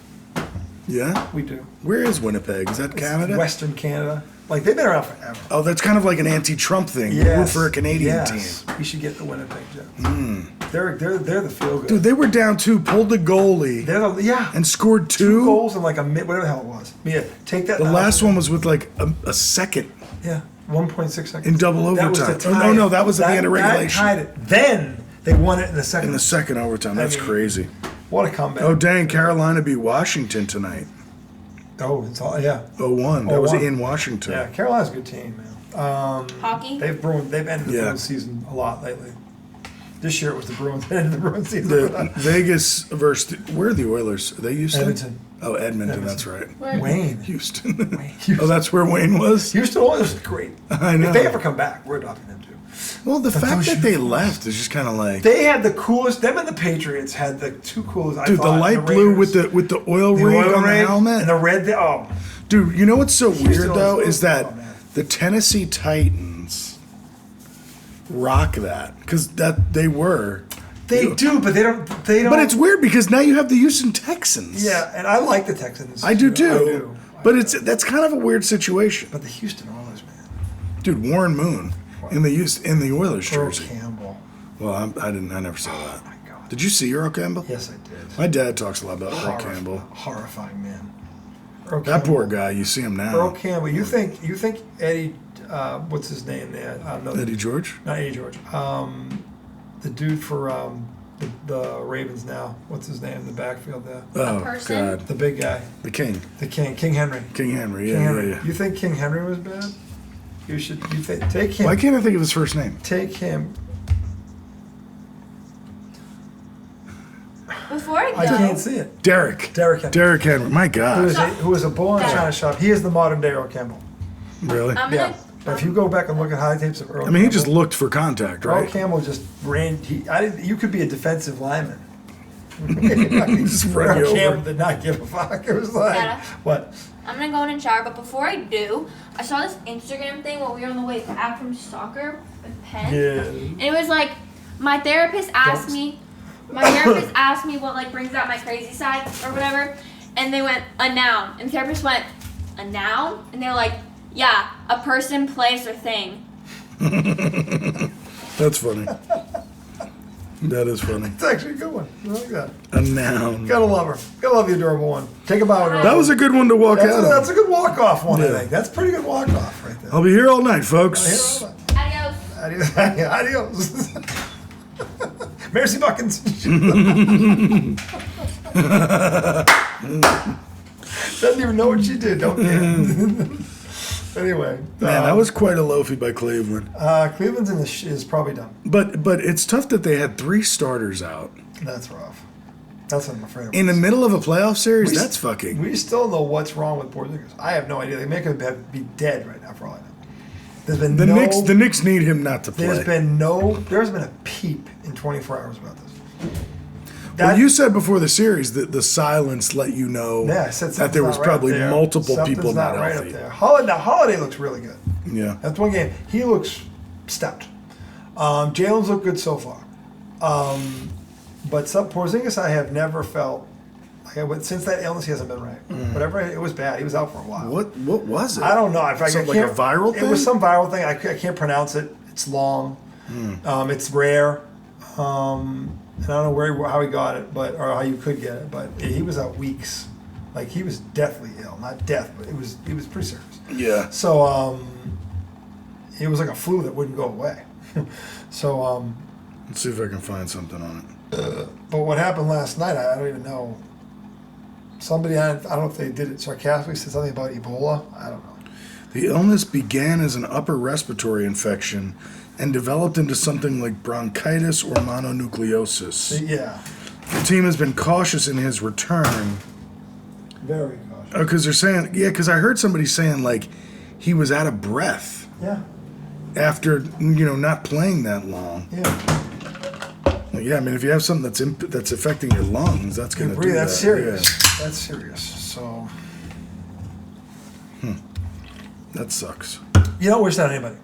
Yeah? We do. Where is Winnipeg? Is that Canada? Western Canada. Like they've been around forever. Oh, that's kind of like an anti-Trump thing. Yes. Root for a Canadian yes. team. We should get the Winnipeg Jets. They're the feel good. Dude, they were down two, pulled the goalie, They're the, yeah. and scored two two. goals in like a whatever the hell it was. Yeah, take that. The now. last one was with like a second. Yeah, 1.6 seconds In double That was to overtime. Oh, tie no, it. that was at the end of regulation. That tied it. Then they won it in the second. In the second overtime. That's mean, crazy. What a comeback! Oh, dang. Carolina beat Washington tonight. Oh, it's all yeah. 0-1. That was 0-1. in Washington. Yeah, Carolina's a good team, man. Hockey. They've ended the Yeah. Bruins season a lot lately. This year it was the Bruins that ended the Bruins season. The Vegas versus where are the Oilers? Are they Houston? Edmonton. Oh, Edmonton. That's right. Wayne. Houston. Houston. Oh, that's where Wayne was. Houston Oilers is great. I know. If they ever come back, we're adopting them too. Well, the fact those that they uniforms. left is just kind of like, They had the coolest. Them and the Patriots had the two coolest. I dude, the thought, light blue Raiders. with the oil The rig oil on the rig helmet. and the red. Oh, Dude, you know what's so weird Oilers though blue? is that Oh, man. the Tennessee Titans rock that because that they were. they do, but they don't. They don't. But it's weird because now you have the Houston Texans. yeah, and I like the Texans. I do too. I do. But that's kind of a weird situation. But the Houston Oilers, man. Dude, Warren Moon in the Oilers Earl jersey. Campbell. Well, I never saw that. My God. Did you see Earl Campbell? Yes, I did. My dad talks a lot about Earl Campbell. Horrifying man. Earl That Campbell. poor guy. You see him now. Earl Campbell. You think Eddie? What's his name there? No, Eddie George. Not Eddie George. The dude for the Ravens now. What's his name? The backfield there. Oh, person? God. The big guy. The King. The King. King Henry. King Henry, yeah, King Henry. yeah. You think King Henry was bad? You take him. Why can't I think of his first name? Take him. Before I go, I can't see it. Derek. Derek Henry. Derek Henry. My Who God. is a bull in a china shop. He is the modern day Earl Campbell. Really? I'm gonna. Yeah. But if you go back and look at high tapes of Earl I mean, he Campbell, just looked for contact, Earl right? Campbell just ran. You could be a defensive lineman. Just run you Earl Campbell over. did not give a fuck. It was like, Dada. what? I'm gonna go in and shower, but before I do, I saw this Instagram thing while we were on the way back from soccer with Penn. Yeah. And it was like, my therapist asked me what like brings out my crazy side or whatever, and they went a noun, and the therapist went a noun, and they were like, yeah, a person, place, or thing. That's funny. That is funny. It's actually a good one. I like that. A noun. Gotta love her. Gotta love the adorable one. Take a bow. That was a good one to walk out on. That's a good walk-off one, I Yeah. think. That's a pretty good walk-off right there. I'll be here all night, folks. Adios. Adios. Adios. Mercy Buckins. Doesn't even know what she did. Don't care. Anyway. Man, that was quite a loafie by Cleveland. Cleveland's is probably done. But it's tough that they had 3 starters out. That's rough. That's what I'm afraid of. In the middle of a playoff series? That's fucking... We still know what's wrong with Porzingis. I have no idea. They make him be dead right now for all I know. There's been The Knicks need him not to play. There's been a peep in 24 hours about this. Well, you said before the series that the silence let you know Yeah, I said that there was probably multiple people not right healthy. up there. Holiday looks really good. Yeah. That's one game. He looks stout. Jalen's looked good so far. But Porzingis, I have never felt like since that illness, he hasn't been right. Whatever, it was bad. He was out for a while. What was it? I don't know. Something like a viral thing? It was some viral thing. I can't pronounce it. It's long. It's rare. And I don't know how he got it, or how you could get it, but he was out weeks. Like, he was deathly ill. Not death, but it was pretty serious. Yeah. So, it was like a flu that wouldn't go away. So, Let's see if I can find something on it. but what happened last night, I don't even know. Somebody, I don't know if they did it sarcastically, said something about Ebola. I don't know. The illness began as an upper respiratory infection and developed into something like bronchitis or mononucleosis. Yeah. The team has been cautious in his return. Very cautious. Because they're saying, because I heard somebody saying, like, he was out of breath Yeah. after, not playing that long. Yeah. Yeah, I mean, if you have something that's affecting your lungs, that's going to do that. That's serious. Yeah. That's serious. So. That sucks. You don't wish that on anybody.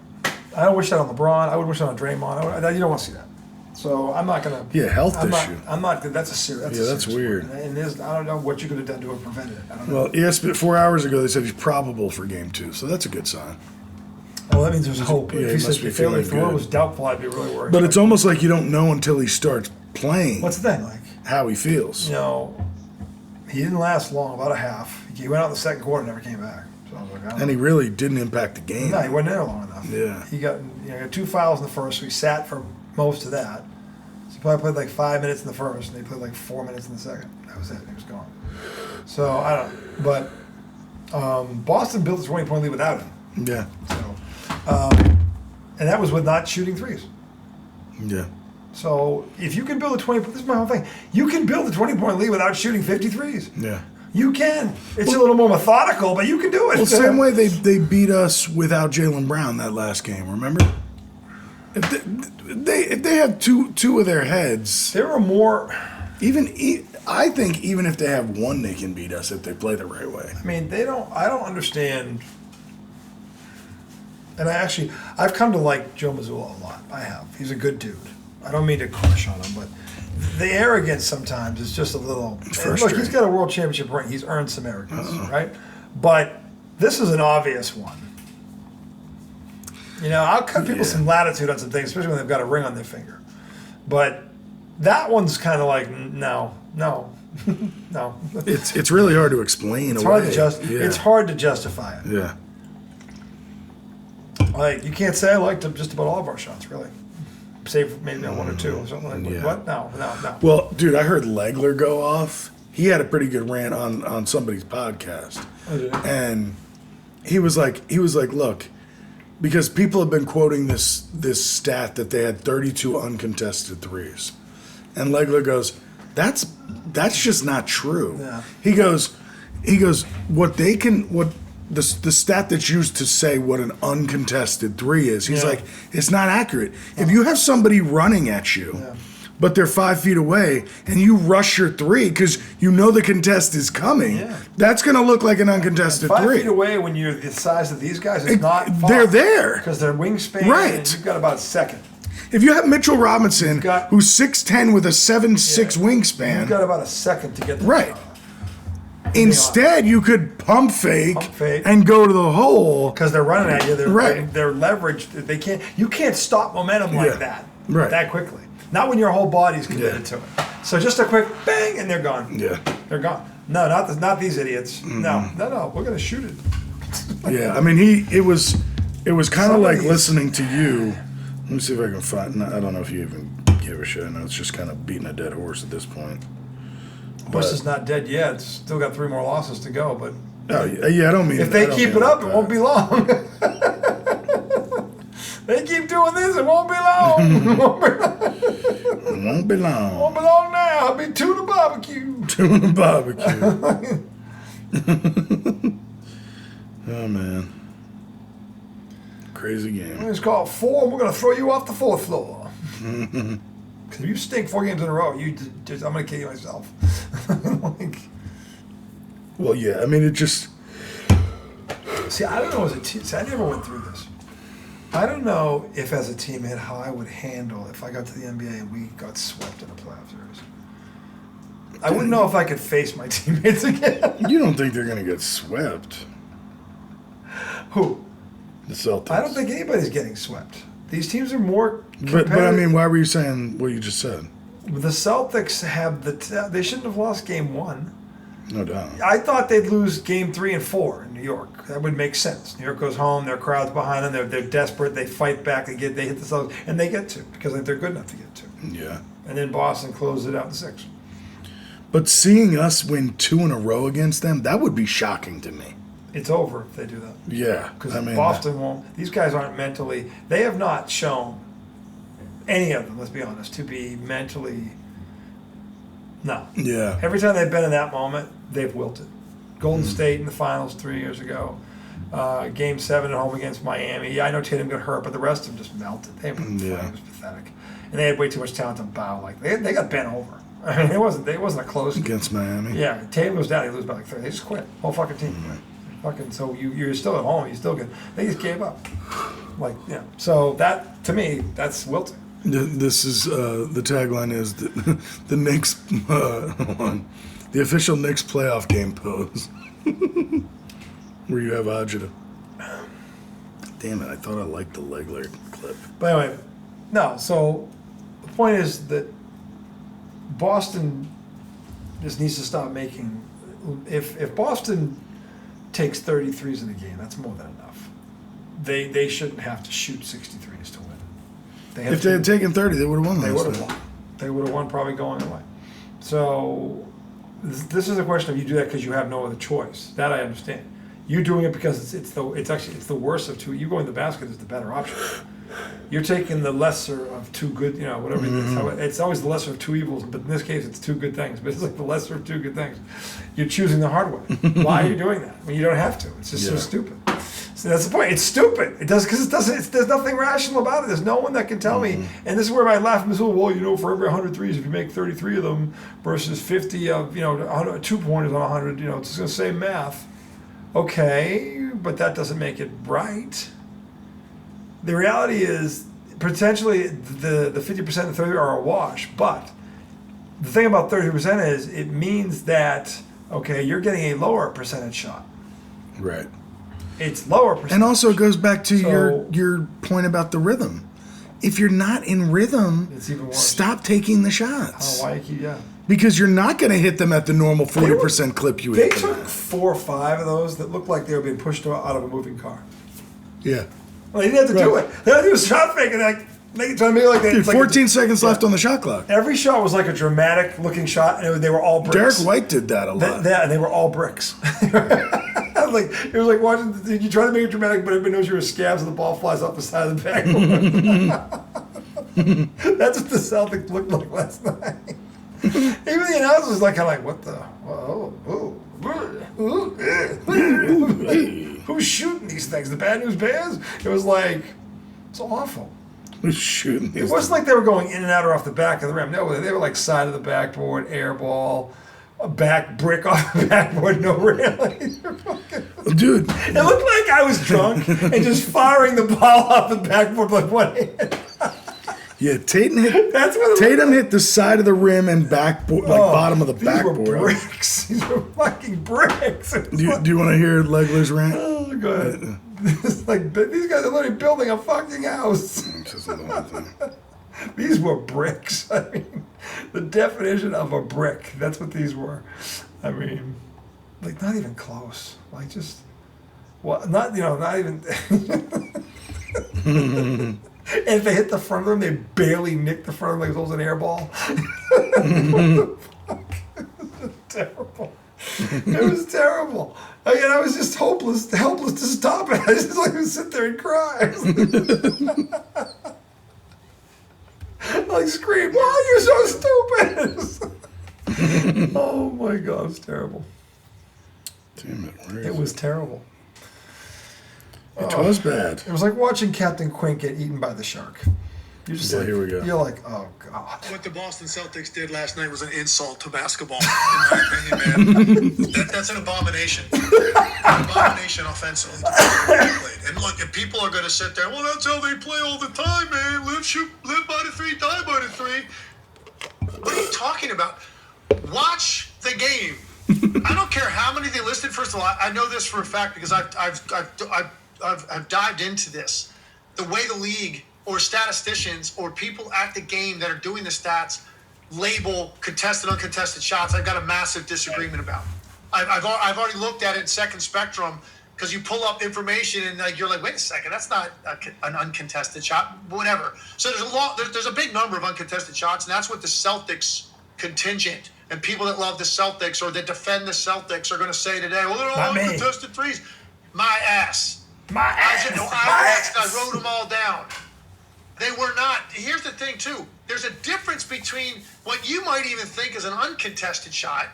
I don't wish that on LeBron. I wouldn't wish that on Draymond. You don't want to see that. So I'm not gonna. Yeah, health I'm issue. not. That's a serious. Yeah, that's weird. And I don't know what you could have done to have prevented it. I don't know. Well, yes, but 4 hours ago they said he's probable for Game 2, so that's a good sign. Well, that means there's hope. Yeah, if he he must said be if the feeling floor good. was doubtful, I'd be really worried. But it's almost like you don't know until he starts playing What's the thing like? how he feels. He didn't last long. About a half. He went out in the second quarter, and never came back. So I was like, I don't And he know. really didn't impact the game. No, he wasn't there long enough. Yeah. He got 2 fouls in the first, so he sat for most of that. So he probably played like 5 minutes in the first, and he played like 4 minutes in the second. That was it. He was gone. So I don't. But Boston built its 20-point lead without him. Yeah. So, and that was with not shooting threes. Yeah. So if you can build a 20, this is my whole thing. You can build a 20-point lead without shooting 50 threes. Yeah. You can. It's a little more methodical, but you can do it. Well, same way they beat us without Jaylen Brown that last game. Remember? If they have two of their heads, There are more. I think even if they have one, they can beat us if they play the right way. I mean, I don't understand. And I've come to like Joe Mazzulla a lot. I have. He's a good dude. I don't mean to crush on him, but the arrogance sometimes is just a little. And look, frustrating. he's got a world championship ring. He's earned some arrogance, right? But this is an obvious one. I'll cut people some latitude on some things, especially when they've got a ring on their finger. But that one's kind of like, no. no. It's really hard to explain. It's hard to It's hard to justify it. Yeah. Like, you can't say I liked just about all of our shots, really. save maybe one or two or something like that. Yeah. What? No. Well, dude, I heard Legler go off. He had a pretty good rant on somebody's podcast. Oh, did he? And he was like, look, because people have been quoting this stat that they had 32 uncontested threes. And Legler goes, that's just not true. Yeah. He goes, the stat that's used to say what an uncontested three is, he's Yeah. like, it's not accurate. If you have somebody running at you, but they're 5 feet away, and you rush your three because you know the contest is coming, that's going to look like an uncontested 5 three. feet away when you're the size of these guys is not far. They're there. Because their wingspan, Right. and you've got about a second. If you have Mitchell Robinson, You've got- who's 6'10" with a 7'6" wingspan, You've got about a second to get the right. Instead, you could pump fake, and go to the hole. Because they're running at you, they're Right. they're leveraged. You can't stop momentum like that Right. that quickly. Not when your whole body's committed to it. So just a quick bang and they're gone. Yeah. They're gone. No, not these idiots. No, we're gonna shoot it. Yeah, I mean, it was kind of like Somebody's- listening to you. Let me see if I can find. No, I don't know if you even give a shit. I know it's just kind of beating a dead horse at this point. Horse is not dead yet. It's still got 3 more losses to go. But Oh, yeah, I don't mean. if they I don't keep mean it up, like it won't that. be long. They keep doing this, it won't be long. It won't be long. It won't be long. Won't be long now. I'll be tuna barbecue. Doing a barbecue. Oh man, crazy game. It's called 4, and we're going to throw you off the 4th floor. Because if you stink 4 games in a row, I'm going to kill you myself. Like, Well, yeah, I mean, it just. see, I don't know as a team. See, I never went through this. I don't know if as a teammate how I would handle if I got to the NBA and we got swept in a playoff series. I wouldn't know if I could face my teammates again. You don't think they're gonna get swept? Who? The Celtics. I don't think anybody's getting swept. These teams are more But I competitive. mean, why were you saying what you just said? The Celtics have they shouldn't have lost game 1. No doubt. I thought they'd lose game 3 and 4 in New York. That would make sense. New York goes home, their crowd's behind them, they're desperate, they fight back, they hit the Celtics, and they get to because they're good enough to get to. Yeah. And then Boston closes it out in 6. But seeing us win 2 in a row against them, that would be shocking to me. It's over if they do that. Yeah. Because I mean, Boston won't. These guys aren't mentally. They have not shown any of them. Let's be honest, to be mentally. No. Yeah. Every time they've been in that moment, they've wilted. Golden State in the finals 3 years ago. Game 7 at home against Miami. Yeah, I know Tatum got hurt, but the rest of them just melted. They were It was pathetic, and they had way too much talent to bow. Like they got bent over. I mean, it wasn't a close. Against Miami. Yeah, Tatum goes down, he loses by like 30. They just quit. Whole fucking team. Fucking, so you're still at home, you still good. They just gave up. Like, yeah. So that, to me, that's wilting. This is the tagline is the Knicks. Hold on. The official Knicks playoff game pose, where you have Ajita. Damn it! I thought I liked the Legler clip. But anyway, no, so the point is that Boston just needs to stop making. If Boston takes 33s in a game, that's more than enough. They shouldn't have to shoot 63s to win. If they had taken 30, they would have won. They last would have night. won. They would have won probably going away. So this is a question of you do that because you have no other choice. That I understand. You doing it because it's the worst of two. You going to the basket is the better option. You're taking the lesser of two good, whatever. It's always the lesser of two evils, but in this case, it's two good things. But it's like the lesser of two good things. You're choosing the hard way. Why are you doing that? I mean, you don't have to. It's just so stupid. So that's the point. It's stupid. It does because it doesn't. There's nothing rational about it. There's no one that can tell me. And this is where I laugh. Well, for every 100 threes, if you make 33 of them versus 50 of 2 pointers on 100, it's just going to say math. Okay, but that doesn't make it right. The reality is potentially the 50% and 30 are a wash. But the thing about 30% is it means that you're getting a lower percentage shot. Right. It's lower percentage. And also it goes back to your point about the rhythm. If you're not in rhythm, It's even worse. stop taking the shots. Why you keep Because you're not going to hit them at the normal 40% clip you They hit them took at. 4 or 5 of those that looked like they were being pushed out of a moving car. Yeah. Well, they didn't have to do it. They had to do a shot fake and Trying to make it like that. Dude, It's like 14 seconds left on the shot clock. every shot was like a dramatic looking shot, and they were all Derek bricks. White did that a lot. And they were all bricks. Like it was like watching. You try to make it dramatic, but everybody knows you're a scabs, and the ball flies off the side of the backboard. That's what the Celtics looked like last night. Even the announcer was like, kind of like, what the? Who's shooting these things? The Bad News Bears? It was like, it's awful. Who's shooting It these wasn't like they were going in and out or off the back of the rim. No, they were like side of the backboard, air ball, a back brick off the backboard, no railing. Dude. It looked like I was drunk and just firing the ball off the backboard with one hand. Yeah, Tatum hit. That's what it Tatum hit the side of the rim and backboard, like bottom of the These backboard. were bricks. These were fucking bricks. Do you want to hear Legler's rant? Oh, go ahead. It's like these guys are literally building a fucking house. These were bricks. I mean, the definition of a brick. That's what these were. I mean, like not even close. Like just, well, not even. And if they hit the front of them, they barely nicked the front of them like it was an air ball. Terrible. It was terrible. Again, I was just helpless to stop it. I just like to sit there and cry. Like scream, "Why you're so stupid!" Oh my God, it was terrible. Damn it! It was terrible. It was bad. It was like watching Captain Quint get eaten by the shark. You're just Yeah, like, here we go. You're like, oh God. What the Boston Celtics did last night was an insult to basketball, in my opinion, man. That's an abomination. An abomination offensively. And look, if people are going to sit there, well, that's how they play all the time, man. Live by the three, die by the three. What are you talking about? Watch the game. I don't care how many they listed. First of all, I know this for a fact because I've dived into this. The way the league or statisticians or people at the game that are doing the stats label contested, uncontested shots, I've got a massive disagreement about. I've already looked at it in Second Spectrum because you pull up information and like you're like, wait a second, that's not an uncontested shot, whatever. So there's a big number of uncontested shots, and that's what the Celtics contingent and people that love the Celtics or that defend the Celtics are going to say today. Well, they're all uncontested threes. My ass. I wrote them all down. They were not. Here's the thing, too. There's a difference between what you might even think is an uncontested shot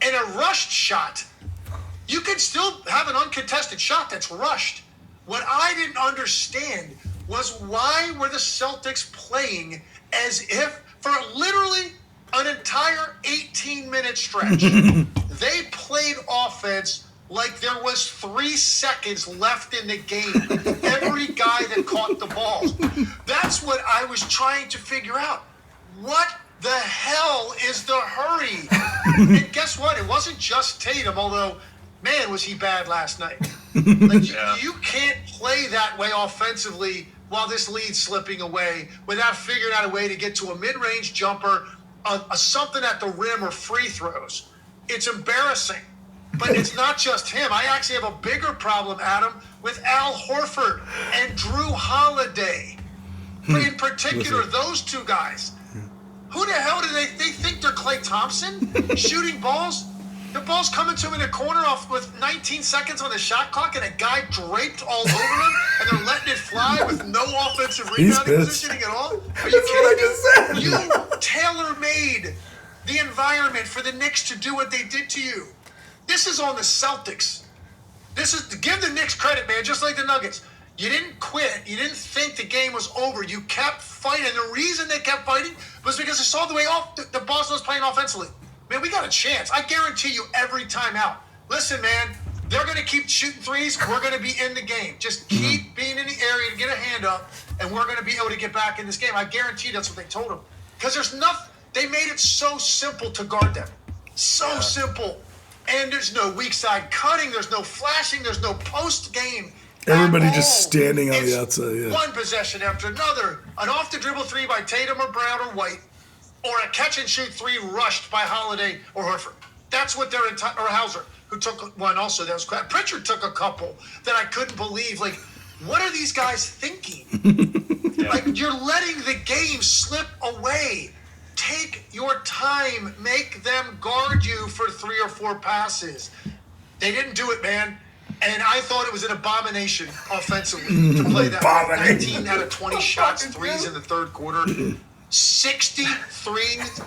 and a rushed shot. You can still have an uncontested shot that's rushed. What I didn't understand was why were the Celtics playing as if for literally an entire 18-minute stretch, they played offense like there was 3 seconds left in the game. Every guy that caught the ball. That's what I was trying to figure out. What the hell is the hurry? And guess what? It wasn't just Tatum, although, man, was he bad last night. Like, you can't play that way offensively while this lead's slipping away without figuring out a way to get to a mid-range jumper, something at the rim or free throws. It's embarrassing. But it's not just him. I actually have a bigger problem, Adam, with Al Horford and Drew Holiday. In particular, those two guys. Who the hell do they think they're Klay Thompson? Shooting balls? The ball's coming to him in the corner off with 19 seconds on the shot clock and a guy draped all over him and they're letting it fly with no offensive rebounding positioning at all? Are you kidding me? You tailor-made the environment for the Knicks to do what they did to you. This is on the Celtics. This is to give the Knicks credit, man, just like the Nuggets. You didn't quit. You didn't think the game was over. You kept fighting. And the reason they kept fighting was because they saw the way the Boston was playing offensively. Man, we got a chance. I guarantee you every time out. Listen, man, they're going to keep shooting threes. We're going to be in the game. Just keep being in the area to get a hand up, and we're going to be able to get back in this game. I guarantee that's what they told them. Because there's nothing. They made it so simple to guard them. So simple. And there's no weak side cutting. There's no flashing. There's no post game. Everybody just standing on the outside. Yeah. One possession after another. An off the dribble three by Tatum or Brown or White. Or a catch and shoot three rushed by Holiday or Horford. That's what they're or Hauser, who took one also. That was crap. Pritchard took a couple that I couldn't believe. Like, what are these guys thinking? Like, you're letting the game slip away. Take your time. Make them guard you for 3 or 4 passes. They didn't do it, man. And I thought it was an abomination offensively to play that. 19 out of 20 shots, threes in the third quarter. 63,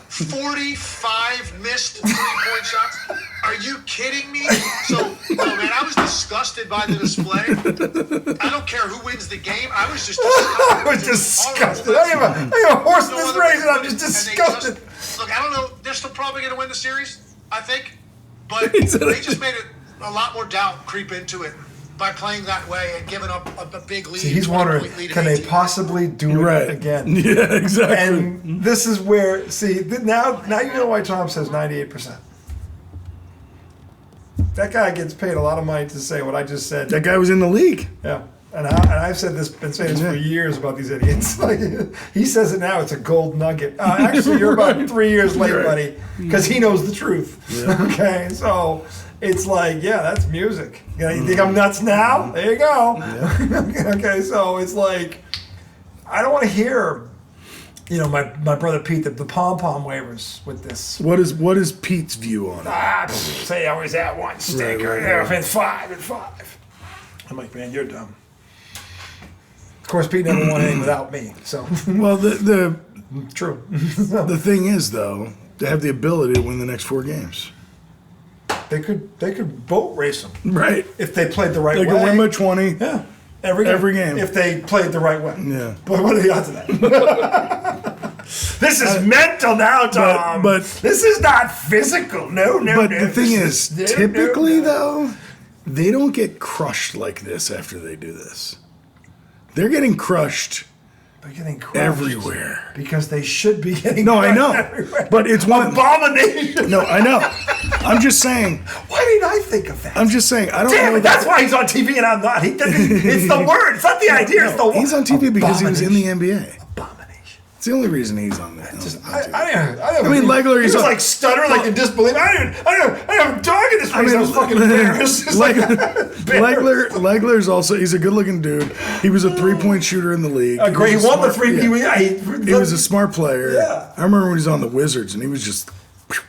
45 missed 3-point shots. Are you kidding me? So, no, man, I was disgusted by the display. I don't care who wins the game. I was just disgusted. I was disgusted. I am a horse in this race, and I'm just disgusted. Look, I don't know. They're still probably going to win the series, I think. But they just made it a lot more doubt creep into it by playing that way and giving up a big lead. See, he's wondering, can they possibly do it again? Yeah, exactly. And this is where, now you know why Tom says 98%. That guy gets paid a lot of money to say what I just said. That guy was in the league. Yeah. And I've said this, been saying this for years about these idiots. Like, he says it now, it's a gold nugget. Actually, you're about 3 years late, buddy, because he knows the truth. Yeah. Okay, so it's like, yeah, that's music. You think I'm nuts now? There you go. Yeah. Okay, so it's like, I don't want to hear, my brother Pete, the pom-pom waivers with this. What is Pete's view on it? Say I was at one sticker. And 5. I'm like, man, you're dumb. Of course, Pete never won anything without me. So, well, the true. The thing is, though, they have the ability to win the next 4 games. They could boat race them, right? If they played the right way. They could win by 20. Yeah, every game. If they played the right way. Yeah. But what are the odds of that? This is mental now, Tom. But this is not physical. No. But the thing is, typically though, they don't get crushed like this after they do this. They're getting crushed. They're getting crushed everywhere because they should be getting. No, I know, everywhere. but it's one abomination. No, I know. I'm just saying. Why didn't I think of that? I'm just saying. I don't. Damn it! That's why he's on TV and I'm not. It's the word. It's not the idea. It's the word. He's on TV because he was in the NBA. Abomination. It's the only reason he's on there. I mean, Legler. He was like stuttering, like in disbelief. I have a dog in this place. I was fucking embarrassed. Legler's also. He's a good-looking dude. He was a 3-point shooter in the league. Great. He won the 3. Yeah. He was a smart player. Yeah. I remember when he was on the Wizards, and he was just.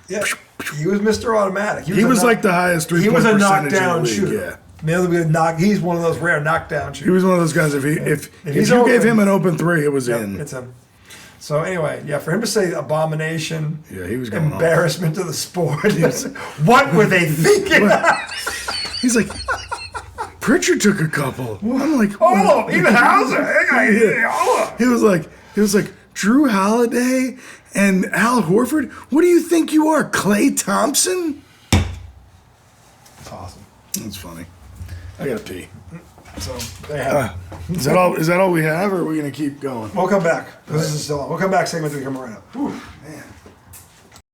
Yeah. He was Mr. Automatic. He was like the highest 3-point percentage in the league. He was a knockdown shooter. Yeah. He's one of those rare knockdown shooters. He was one of those guys. If you gave him an open 3, it was in. It's him. So anyway, for him to say abomination, he was going embarrassment to the sport. What were they thinking? He's like, Pritchard took a couple. I'm like, even Hauser. He was like, Drew Holiday and Al Horford. What do you think you are, Klay Thompson? That's awesome. That's funny. I gotta pee. So they have. Is that all we have, or are we gonna keep going? We'll come back. This is still on. We'll come back segment 3 coming right up. Ooh, man.